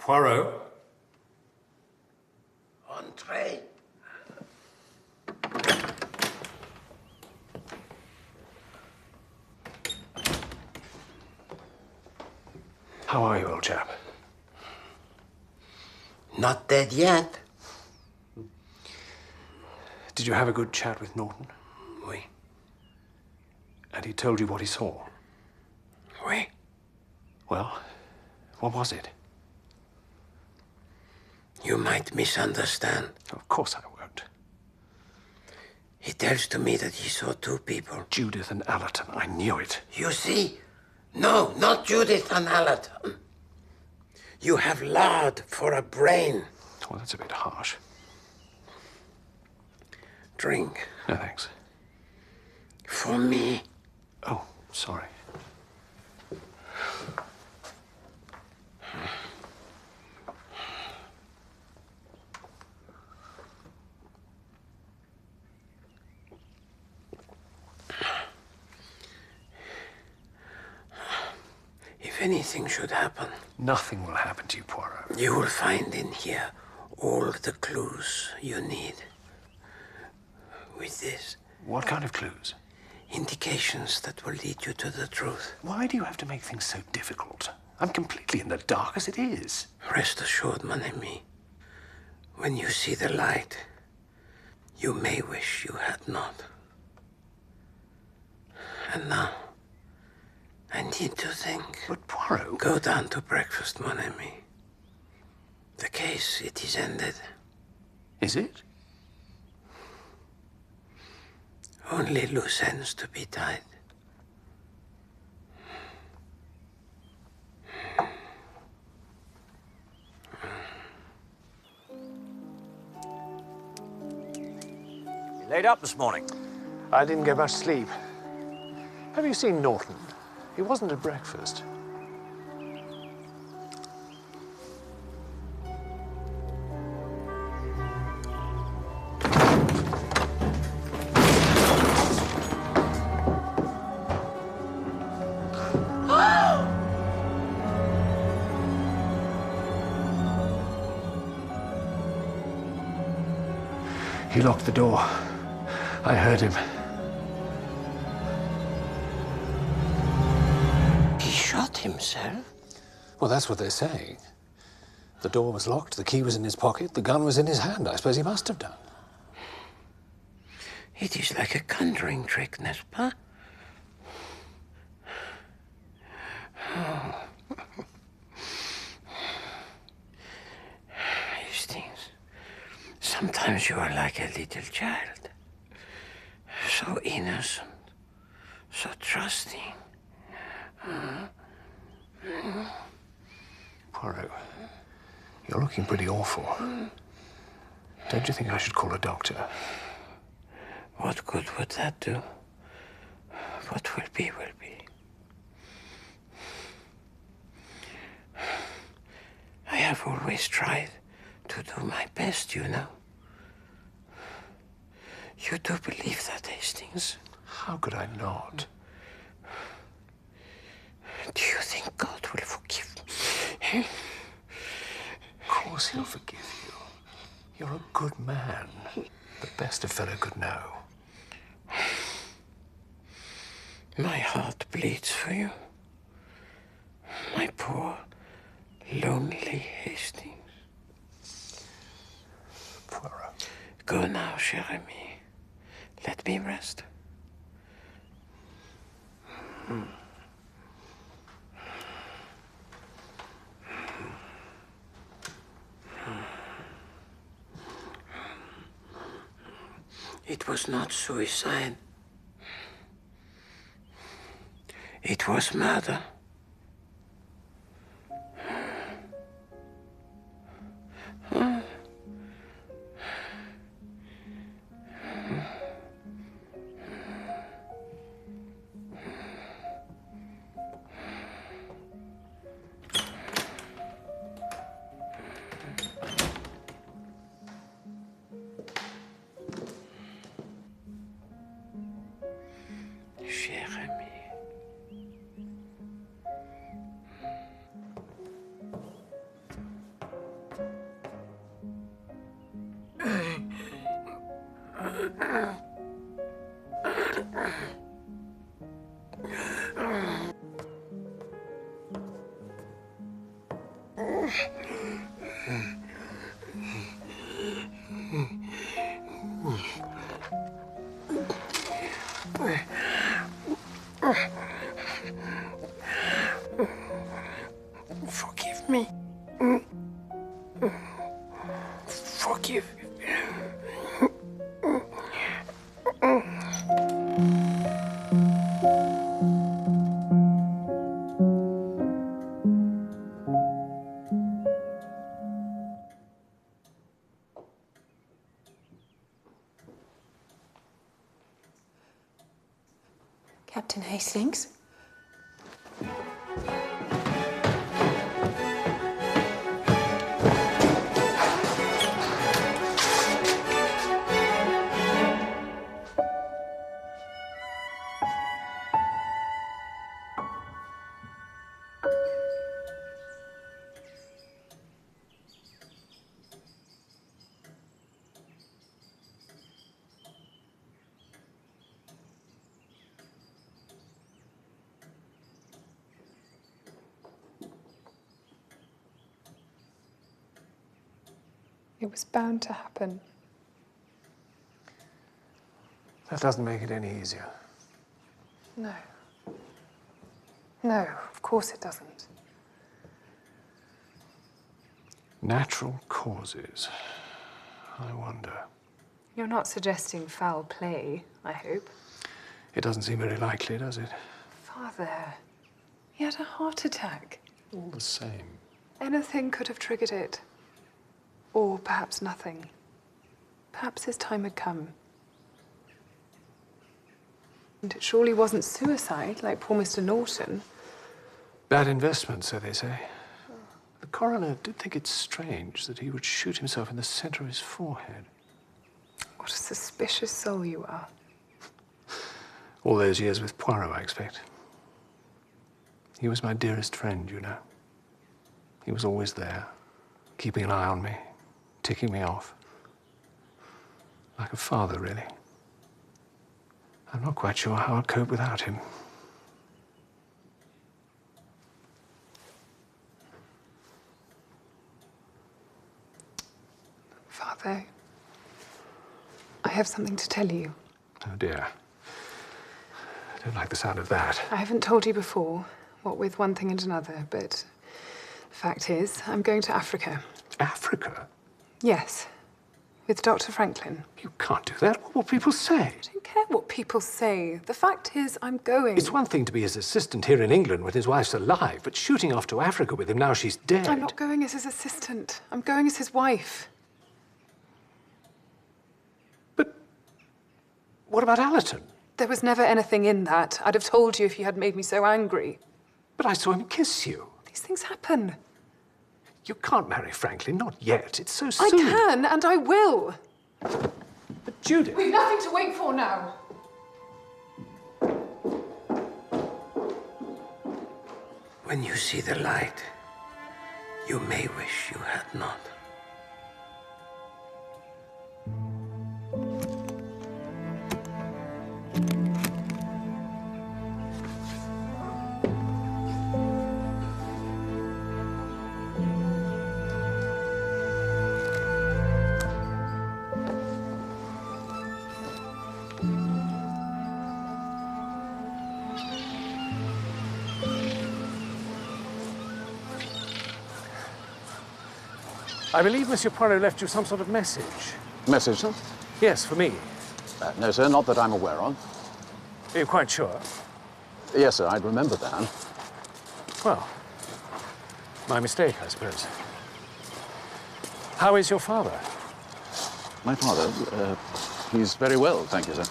Poirot? Entree. How are you, old chap? Not dead yet. Did you have a good chat with Norton? Oui. And he told you what he saw? Oui. Well, what was it? You might misunderstand. Of course I won't. He tells to me that he saw two people. Judith and Allerton. I knew it. You see? No, not Judith and Allerton. You have lard for a brain. Well, that's a bit harsh. Drink. No, thanks. For me. Oh, sorry. anything should happen, Nothing will happen to you, Poirot. you will find in here all the clues you need. With this. What kind of clues? Indications that will lead you to the truth. Why do you have to make things so difficult? I'm completely in the dark as it is. Rest assured, mon ami, when you see the light, you may wish you had not. And now, I need to think. But Poirot... Go down to breakfast, mon ami. The case, it is ended. Is it? Only loose ends to be tied. You laid up this morning? I didn't get much sleep. Have you seen Norton? He wasn't at breakfast. He locked the door. I heard him. He shot himself? Well, that's what they're saying. The door was locked, the key was in his pocket, the gun was in his hand. I suppose he must have done. It is like a conjuring trick, n'est-ce pas? Oh. Hastings, sometimes you are like a little child. So innocent, so trusting. Poirot, you're looking pretty awful. Don't you think I should call a doctor? What good would that do? What will be, will be. I have always tried to do my best, you know. You do believe that, Hastings? How could I not? Do you think God will forgive me? Of course he'll forgive you. You're a good man. The best a fellow could know. My heart bleeds for you. My poor, lonely Hastings. Poirot. Go now, cher ami. Let me rest. It was not suicide. It was murder. Cher ami. Forgive me. Forgive. Captain Hejstings? It was bound to happen. That doesn't make it any easier. No. No, of course it doesn't. Natural causes. I wonder. You're not suggesting foul play, I hope. It doesn't seem very likely, does it? Father, he had a heart attack. All the same. Anything could have triggered it. Or perhaps nothing. Perhaps his time had come. And it surely wasn't suicide, like poor Mr. Norton. Bad investment, so they say. The coroner did think it strange that he would shoot himself in the center of his forehead. What a suspicious soul you are. All those years with Poirot, I expect. He was my dearest friend, you know. He was always there, keeping an eye on me, ticking me off. Like a father, really. I'm not quite sure how I'd cope without him. Father, I have something to tell you. Oh, dear. I don't like the sound of that. I haven't told you before, what with one thing and another, but the fact is, I'm going to Africa. Africa? Yes, with Dr. Franklin. You can't do that. What will people say? I don't care what people say. The fact is, I'm going. It's one thing to be his assistant here in England when his wife's alive, but shooting off to Africa with him now she's dead. I'm not going as his assistant. I'm going as his wife. What about Allerton? There was never anything in that. I'd have told you if you had made me so angry. But I saw him kiss you. These things happen. You can't marry Franklin, not yet. It's so soon. I can, and I will. But Judith... We've nothing to wait for now. When you see the light, you may wish you had not. I believe Monsieur Poirot left you some sort of message. Message, sir? Yes, for me. No, sir, not that I'm aware of. Are you quite sure? Yes, sir, I'd remember that. Well, my mistake, I suppose. How is your father? My father, he's very well, thank you, sir.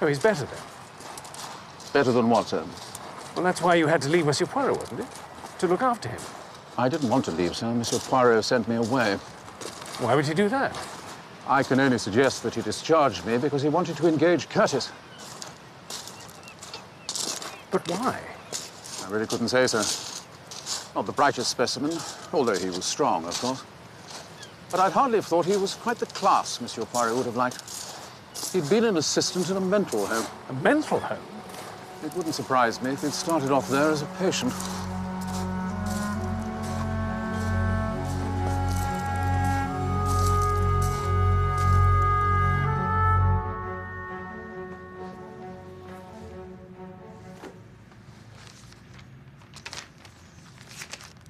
Oh, he's better then? Better than what, sir? Well, that's why you had to leave Monsieur Poirot, wasn't it? To look after him. I didn't want to leave, sir. Monsieur Poirot sent me away. Why would he do that? I can only suggest that he discharged me because he wanted to engage Curtis. But why? I really couldn't say, sir. Not the brightest specimen, although he was strong, of course. But I'd hardly have thought he was quite the class Monsieur Poirot would have liked. He'd been an assistant in a mental home. A mental home? It wouldn't surprise me if he'd started off there as a patient.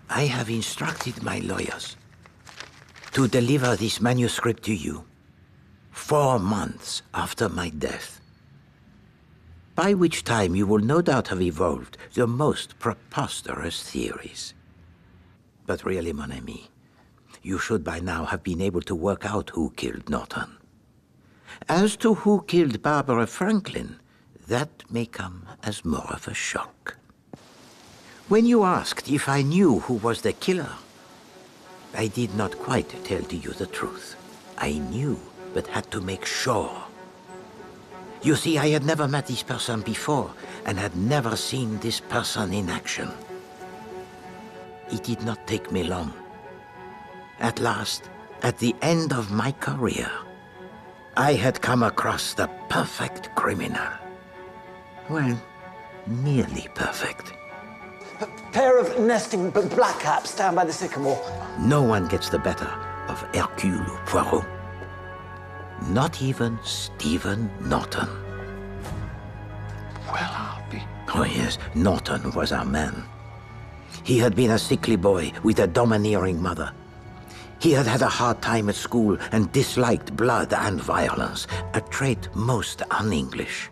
I have instructed my lawyers to deliver this manuscript to you 4 months after my death, by which time you will no doubt have evolved the most preposterous theories. But really, mon ami, you should by now have been able to work out who killed Norton. As to who killed Barbara Franklin, that may come as more of a shock. When you asked if I knew who was the killer, I did not quite tell to you the truth. I knew, but had to make sure. You see, I had never met this person before, and had never seen this person in action. It did not take me long. At last, at the end of my career, I had come across the perfect criminal. Well, nearly perfect. A pair of nesting black caps down by the sycamore. No one gets the better of of Herkulom Poaroom. Not even Stephen Norton. Well, I'll be... Oh yes, Norton was our man. He had been a sickly boy with a domineering mother. He had had a hard time at school and disliked blood and violence, a trait most un-English.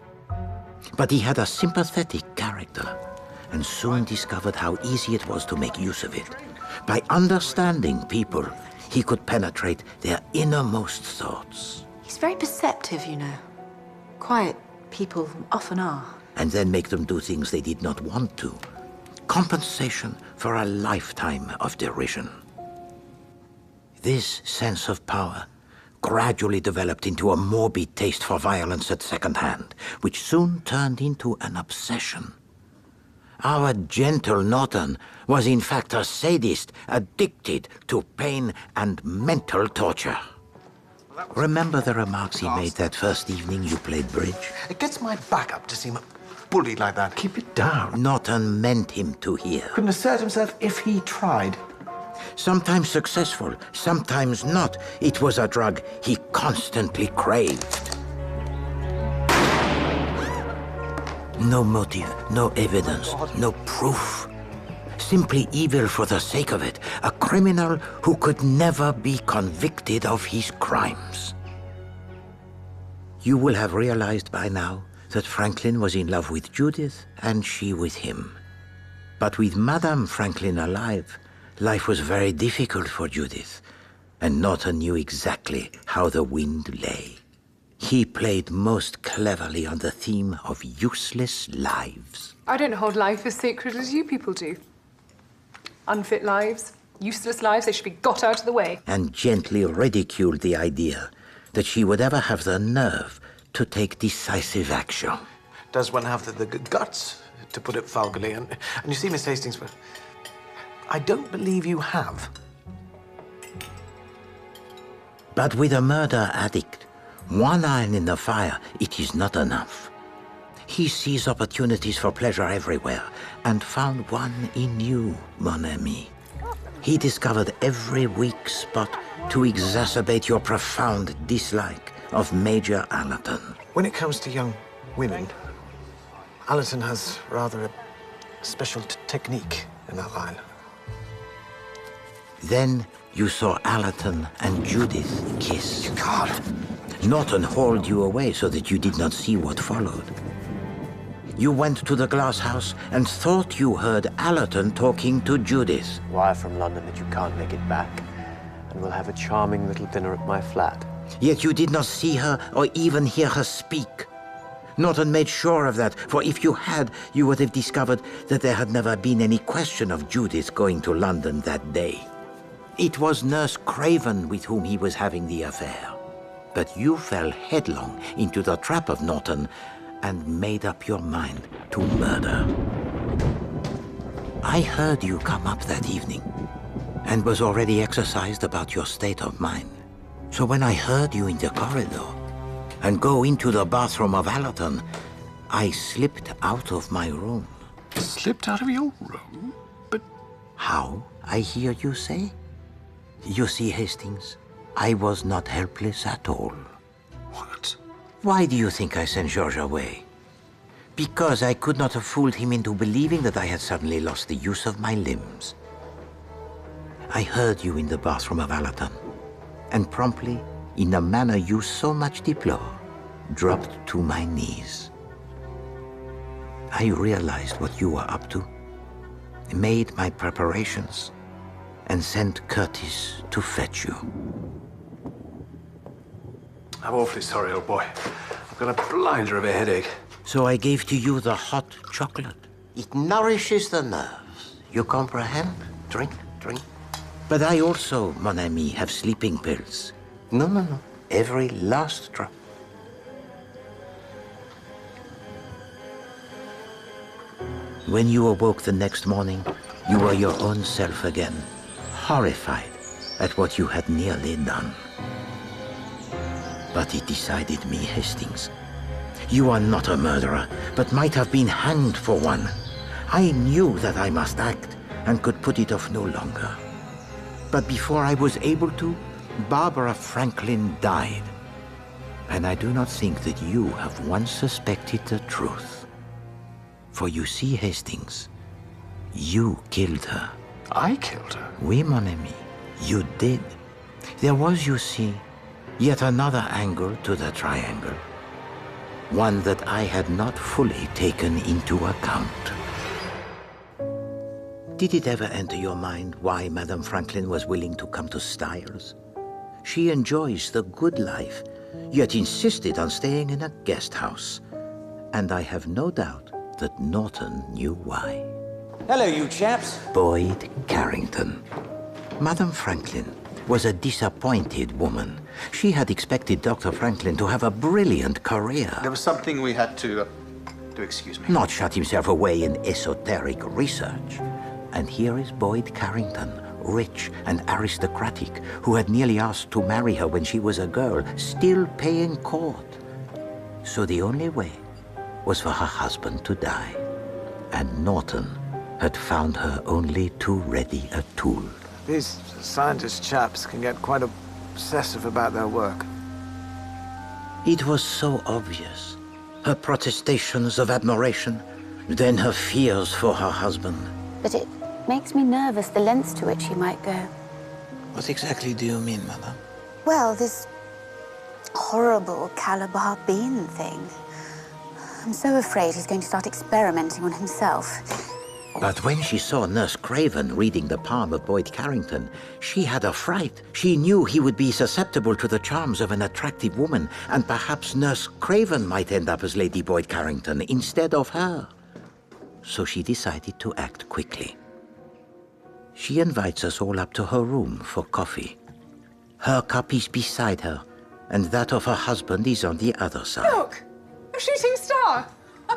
But he had a sympathetic character, and soon discovered how easy it was to make use of it. By understanding people, he could penetrate their innermost thoughts. He's very perceptive, you know. Quiet people often are. And then make them do things they did not want to. Compensation for a lifetime of derision. This sense of power gradually developed into a morbid taste for violence at second hand, which soon turned into an obsession. Our gentle Norton was in fact a sadist, addicted to pain and mental torture. Remember the remarks he made that first evening you played bridge? It gets my back up to seem bullied like that. Keep it down. Norton meant him to hear. Couldn't assert himself if he tried. Sometimes successful, sometimes not. It was a drug he constantly craved. No motive, no evidence, no proof. Simply evil for the sake of it. A criminal who could never be convicted of his crimes. You will have realized by now that Franklin was in love with Judith and she with him. But with Madame Franklin alive, life was very difficult for Judith, and Norton knew exactly how the wind lay. He played most cleverly on the theme of useless lives. I don't hold life as sacred as you people do. Unfit lives, useless lives, they should be got out of the way. And gently ridiculed the idea that she would ever have the nerve to take decisive action. Does one have the guts, to put it vulgarly? And you see, Miss Hastings, I don't believe you have. But with a murder addict, one iron in the fire, it is not enough. He sees opportunities for pleasure everywhere, and found one in you, mon ami. He discovered every weak spot to exacerbate your profound dislike of Major Allerton. When it comes to young women, Allerton has rather a special technique in that line. Then you saw Allerton and Judith kiss. You can't. Norton hauled you away so that you did not see what followed. You went to the glass house and thought you heard Allerton talking to Judith. Wire from London that you can't make it back, and we'll have a charming little dinner at my flat. Yet you did not see her or even hear her speak. Norton made sure of that, for if you had, you would have discovered that there had never been any question of Judith going to London that day. It was Nurse Craven with whom he was having the affair. But you fell headlong into the trap of Norton and made up your mind to murder. I heard you come up that evening and was already exercised about your state of mind. So when I heard you in the corridor and go into the bathroom of Allerton, I slipped out of my room. Slipped out of your room? But... How, I hear you say? You see, Hastings, I was not helpless at all. What? Why do you think I sent George away? Because I could not have fooled him into believing that I had suddenly lost the use of my limbs. I heard you in the bathroom of Allerton, and promptly, in a manner you so much deplore, dropped to my knees. I realized what you were up to, made my preparations, and sent Curtis to fetch you. I'm awfully sorry, old boy. I've got a blinder of a headache. So I gave to you the hot chocolate. It nourishes the nerves. You comprehend? Drink, drink. But I also, mon ami, have sleeping pills. No, no, no. Every last drop. When you awoke the next morning, you were your own self again, horrified at what you had nearly done. But it decided me, Hastings. You are not a murderer, but might have been hanged for one. I knew that I must act, and could put it off no longer. But before I was able to, Barbara Franklin died. And I do not think that you have once suspected the truth. For you see, Hastings, you killed her. I killed her? Oui, mon ami, you did. There was, you see, yet another angle to the triangle. One that I had not fully taken into account. Did it ever enter your mind why Madame Franklin was willing to come to Stajls? She enjoys the good life, yet insisted on staying in a guest house. And I have no doubt that Norton knew why. Hello, you chaps. Boyd Carrington. Madame Franklin was a disappointed woman. She had expected Dr. Franklin to have a brilliant career. There was something we had to excuse me. Not shut himself away in esoteric research. And here is Boyd Carrington, rich and aristocratic, who had nearly asked to marry her when she was a girl, still paying court. So the only way was for her husband to die. And Norton had found her only too ready a tool. These scientist chaps can get quite obsessive about their work. It was so obvious. Her protestations of admiration, then her fears for her husband. But it makes me nervous, the lengths to which he might go. What exactly do you mean, Madame? Well, this horrible Calabar bean thing. I'm so afraid he's going to start experimenting on himself. But when she saw Nurse Craven reading the palm of Boyd Carrington, she had a fright. She knew he would be susceptible to the charms of an attractive woman, and perhaps Nurse Craven might end up as Lady Boyd Carrington instead of her. So she decided to act quickly. She invites us all up to her room for coffee. Her cup is beside her, and that of her husband is on the other side. Look! A shooting star!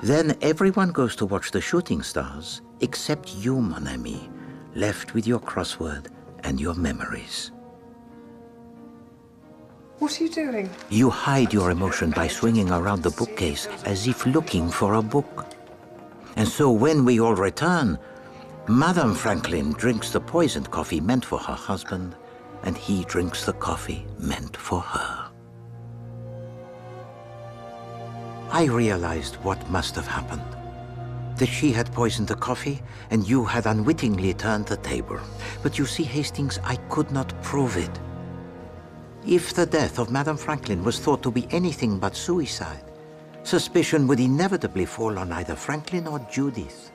Then everyone goes to watch the shooting stars, except you, mon ami, left with your crossword and your memories. What are you doing? You hide your emotion by swinging around the bookcase as if looking for a book. And so when we all return, Madame Franklin drinks the poisoned coffee meant for her husband, and he drinks the coffee meant for her. I realized what must have happened. That she had poisoned the coffee, and you had unwittingly turned the table. But you see, Hastings, I could not prove it. If the death of Madame Franklin was thought to be anything but suicide, suspicion would inevitably fall on either Franklin or Judith.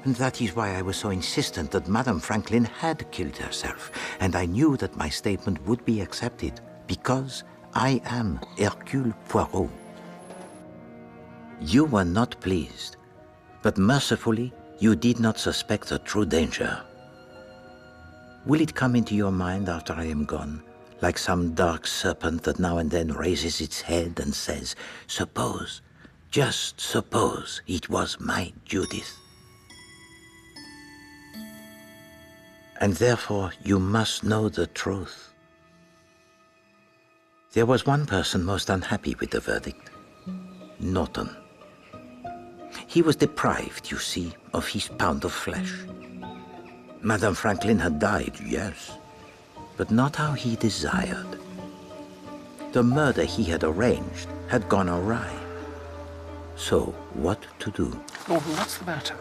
And that is why I was so insistent that Madame Franklin had killed herself, and I knew that my statement would be accepted, because I am Herkulom Poaroov. You were not pleased, but mercifully, you did not suspect the true danger. Will it come into your mind after I am gone, like some dark serpent that now and then raises its head and says, suppose, just suppose it was my Judith? And therefore, you must know the truth. There was one person most unhappy with the verdict, Norton. He was deprived, you see, of his pound of flesh. Madame Franklin had died, yes, but not how he desired. The murder he had arranged had gone awry. So, what to do? Norton, what's the matter?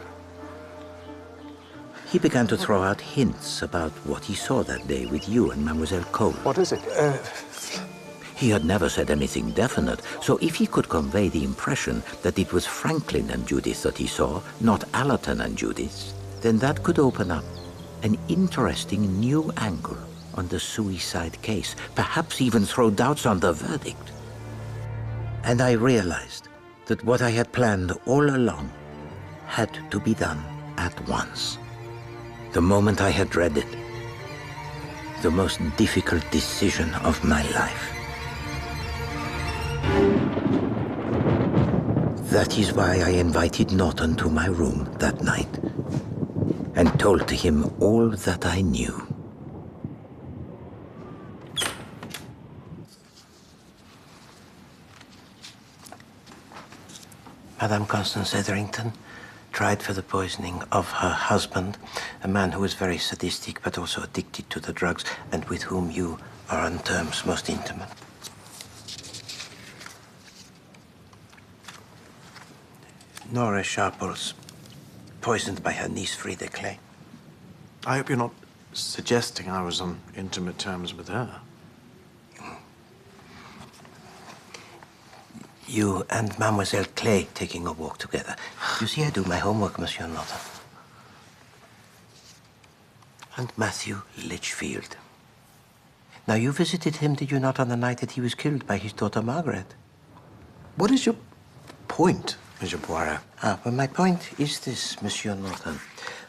He began to throw out hints about what he saw that day with you and Mademoiselle Cole. What is it? He had never said anything definite, so if he could convey the impression that it was Franklin and Judith that he saw, not Allerton and Judith, then that could open up an interesting new angle on the suicide case, perhaps even throw doubts on the verdict. And I realized that what I had planned all along had to be done at once. The moment I had dreaded, the most difficult decision of my life. That is why I invited Norton to my room that night and told to him all that I knew. Madame Constance Etherington, tried for the poisoning of her husband, a man who was very sadistic but also addicted to the drugs and with whom you are on terms most intimate. Nora Sharples, poisoned by her niece Frida Clay. I hope you're not suggesting I was on intimate terms with her. You and Mademoiselle Clay taking a walk together. You see, I do my homework, Monsieur Norton. And Matthew Litchfield. Now, you visited him, did you not, on the night that he was killed by his daughter Margaret? What is your point, Monsieur Poirot? Well, my point is this, Monsieur Norton,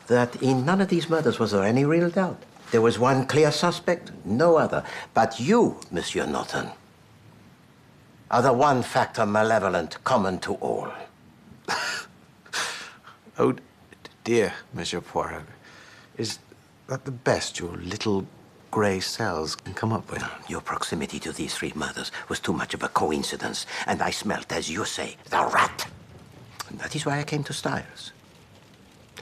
that in none of these murders was there any real doubt. There was one clear suspect, no other. But you, Monsieur Norton, are the one factor malevolent common to all. Oh, dear, Monsieur Poirot. Is that the best your little grey cells can come up with? Your proximity to these 3 murders was too much of a coincidence, and I smelt, as you say, the rat. And that is why I came to Styles.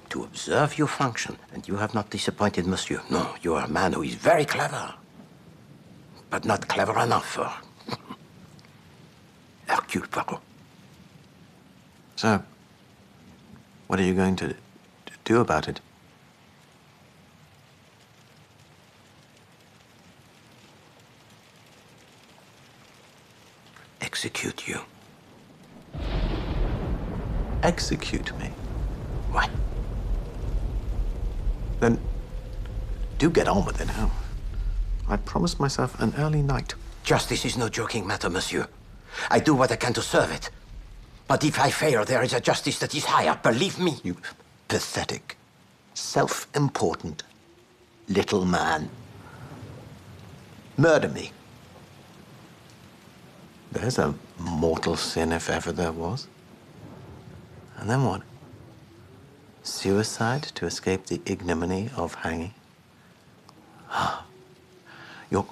To observe your function, and you have not disappointed, Monsieur. No, you are a man who is very clever, but not clever enough for Hercule Poirot. So, what are you going to do about it? Execute you. Execute me? Why? Then, do get on with it now. I promised myself an early night. Justice is no joking matter, Monsieur. I do what I can to serve it. But if I fail, there is a justice that is higher, believe me. You pathetic, self-important little man. Murder me. There's a mortal sin if ever there was. And then what? Suicide to escape the ignominy of hanging? Your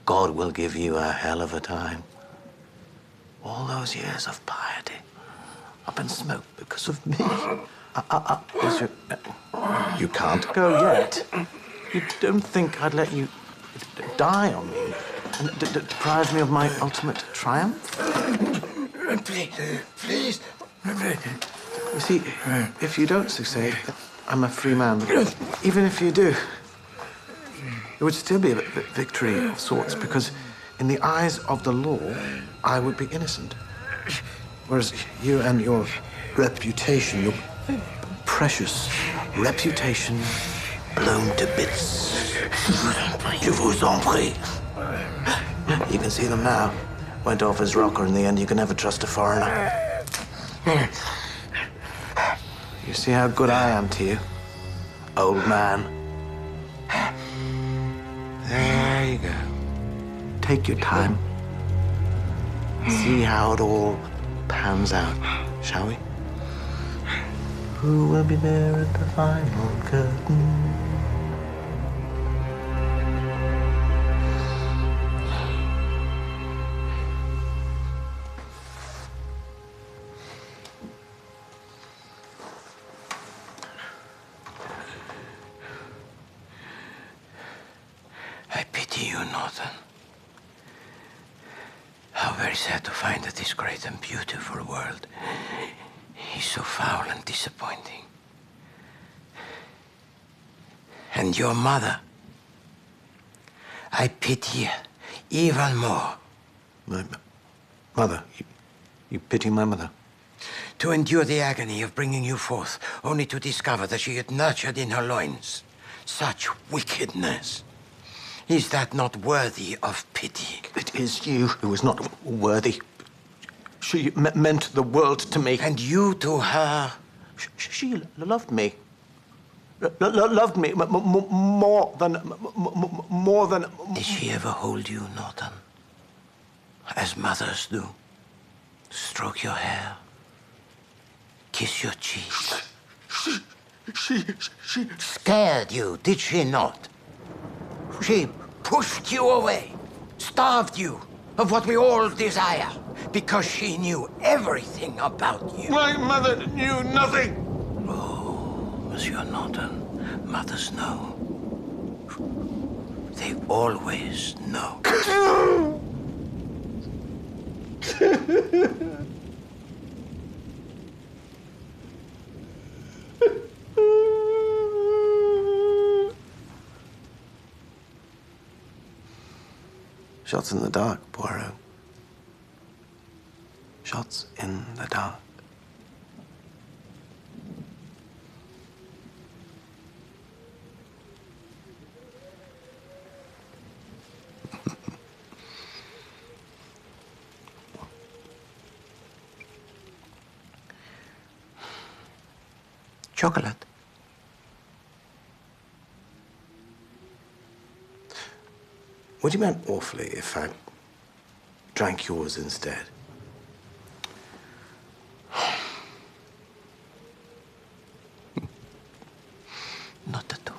God will give you a hell of a time. All those years of piety up in smoke because of me. You can't go yet. You don't think I'd let you die on me and deprive me of my ultimate triumph? Please. You see, if you don't succeed, I'm a free man. But even if you do, it would still be a victory of sorts, because in the eyes of the law, I would be innocent. Whereas you and your reputation, your precious reputation, blown to bits. Je vous en prie. You can see them now. Went off his rocker in the end. You can never trust a foreigner. You see how good I am to you, old man? There you go. Take your time. See how it all pans out, shall we? Who will be there at the final curtain? I pity you, Norton. How very sad to find that this great and beautiful world is so foul and disappointing. And your mother, I pity even more. My mother? You pity my mother? To endure the agony of bringing you forth, only to discover that she had nurtured in her loins such wickedness. Is that not worthy of pity? It is you who is not worthy. She meant the world to me. And you to her? She loved me. Loved me more than... Did she ever hold you, Norton? As mothers do? Stroke your hair? Kiss your cheek? She... Scared you, did she not? She pushed you away, starved you of what we all desire, because she knew everything about you. My mother knew nothing. Oh, Monsieur Norton, mothers know. They always know. Shots in the dark, Poirot. Shots in the dark. Chocolate. Would you mind awfully if I drank yours instead? Not at all.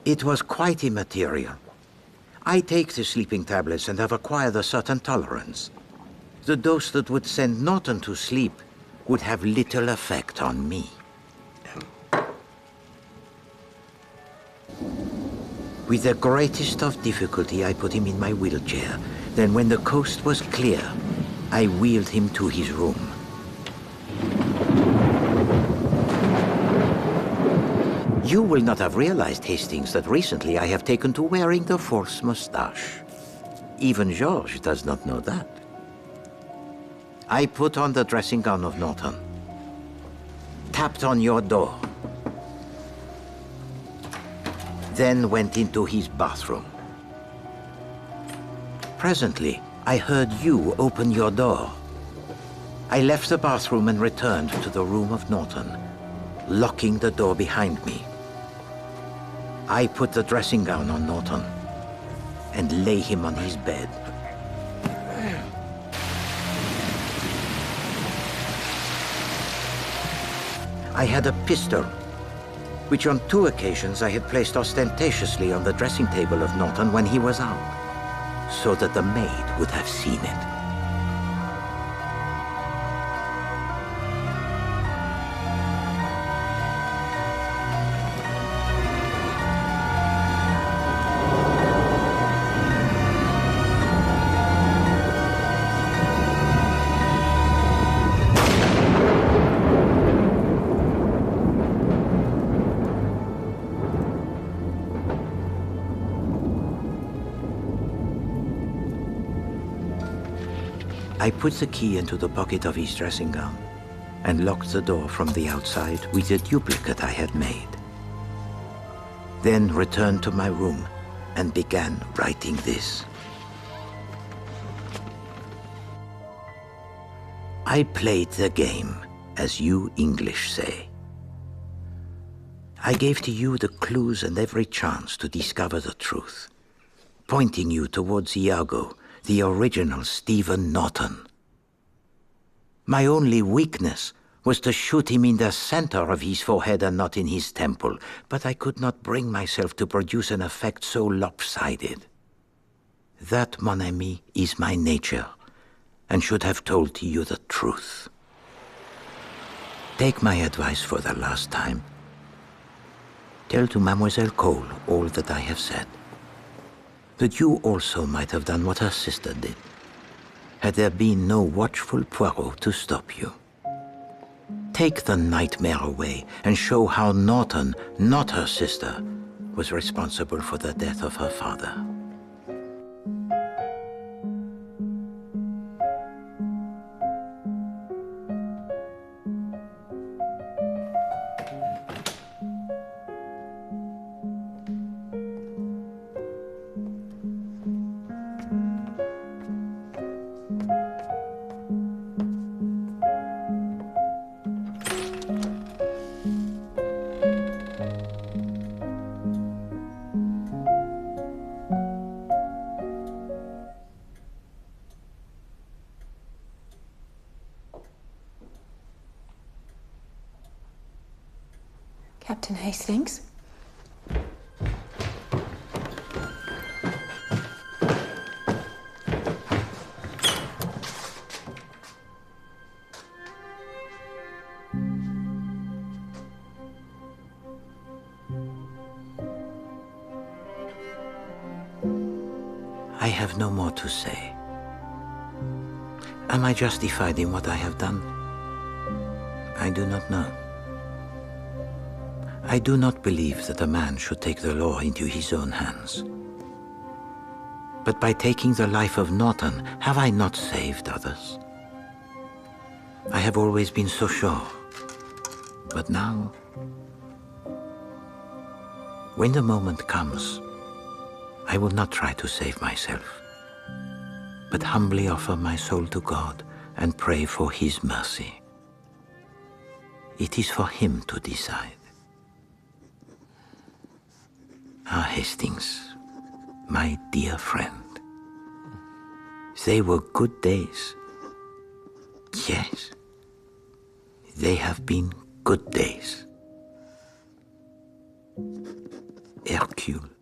It was quite immaterial. I take the sleeping tablets and have acquired a certain tolerance. The dose that would send Norton to sleep would have little effect on me. With the greatest of difficulty, I put him in my wheelchair. Then when the coast was clear, I wheeled him to his room. You will not have realized, Hastings, that recently I have taken to wearing the false mustache. Even Georges does not know that. I put on the dressing gown of Norton, tapped on your door, then went into his bathroom. Presently, I heard you open your door. I left the bathroom and returned to the room of Norton, locking the door behind me. I put the dressing gown on Norton and lay him on his bed. I had a pistol, which on 2 occasions I had placed ostentatiously on the dressing table of Norton when he was out, so that the maid would have seen it. I put the key into the pocket of his dressing gown and locked the door from the outside with the duplicate I had made. Then returned to my room and began writing this. I played the game, as you English say. I gave to you the clues and every chance to discover the truth, pointing you towards Iago, the original Stephen Norton. My only weakness was to shoot him in the center of his forehead and not in his temple, but I could not bring myself to produce an effect so lopsided. That, mon ami, is my nature, and should have told to you the truth. Take my advice for the last time. Tell to Mademoiselle Cole all that I have said, that you also might have done what her sister did, had there been no watchful Poirot to stop you. Take the nightmare away and show how Norton, not her sister, was responsible for the death of her father. Captain Hejstings? have no more to say. Am I justified in what I have done? I do not know. I do not believe that a man should take the law into his own hands. But by taking the life of Norton, have I not saved others? I have always been so sure. But now, when the moment comes, I will not try to save myself, but humbly offer my soul to God and pray for his mercy. It is for him to decide. Ah, Hastings, my dear friend, they were good days. Yes, they have been good days. Hercule.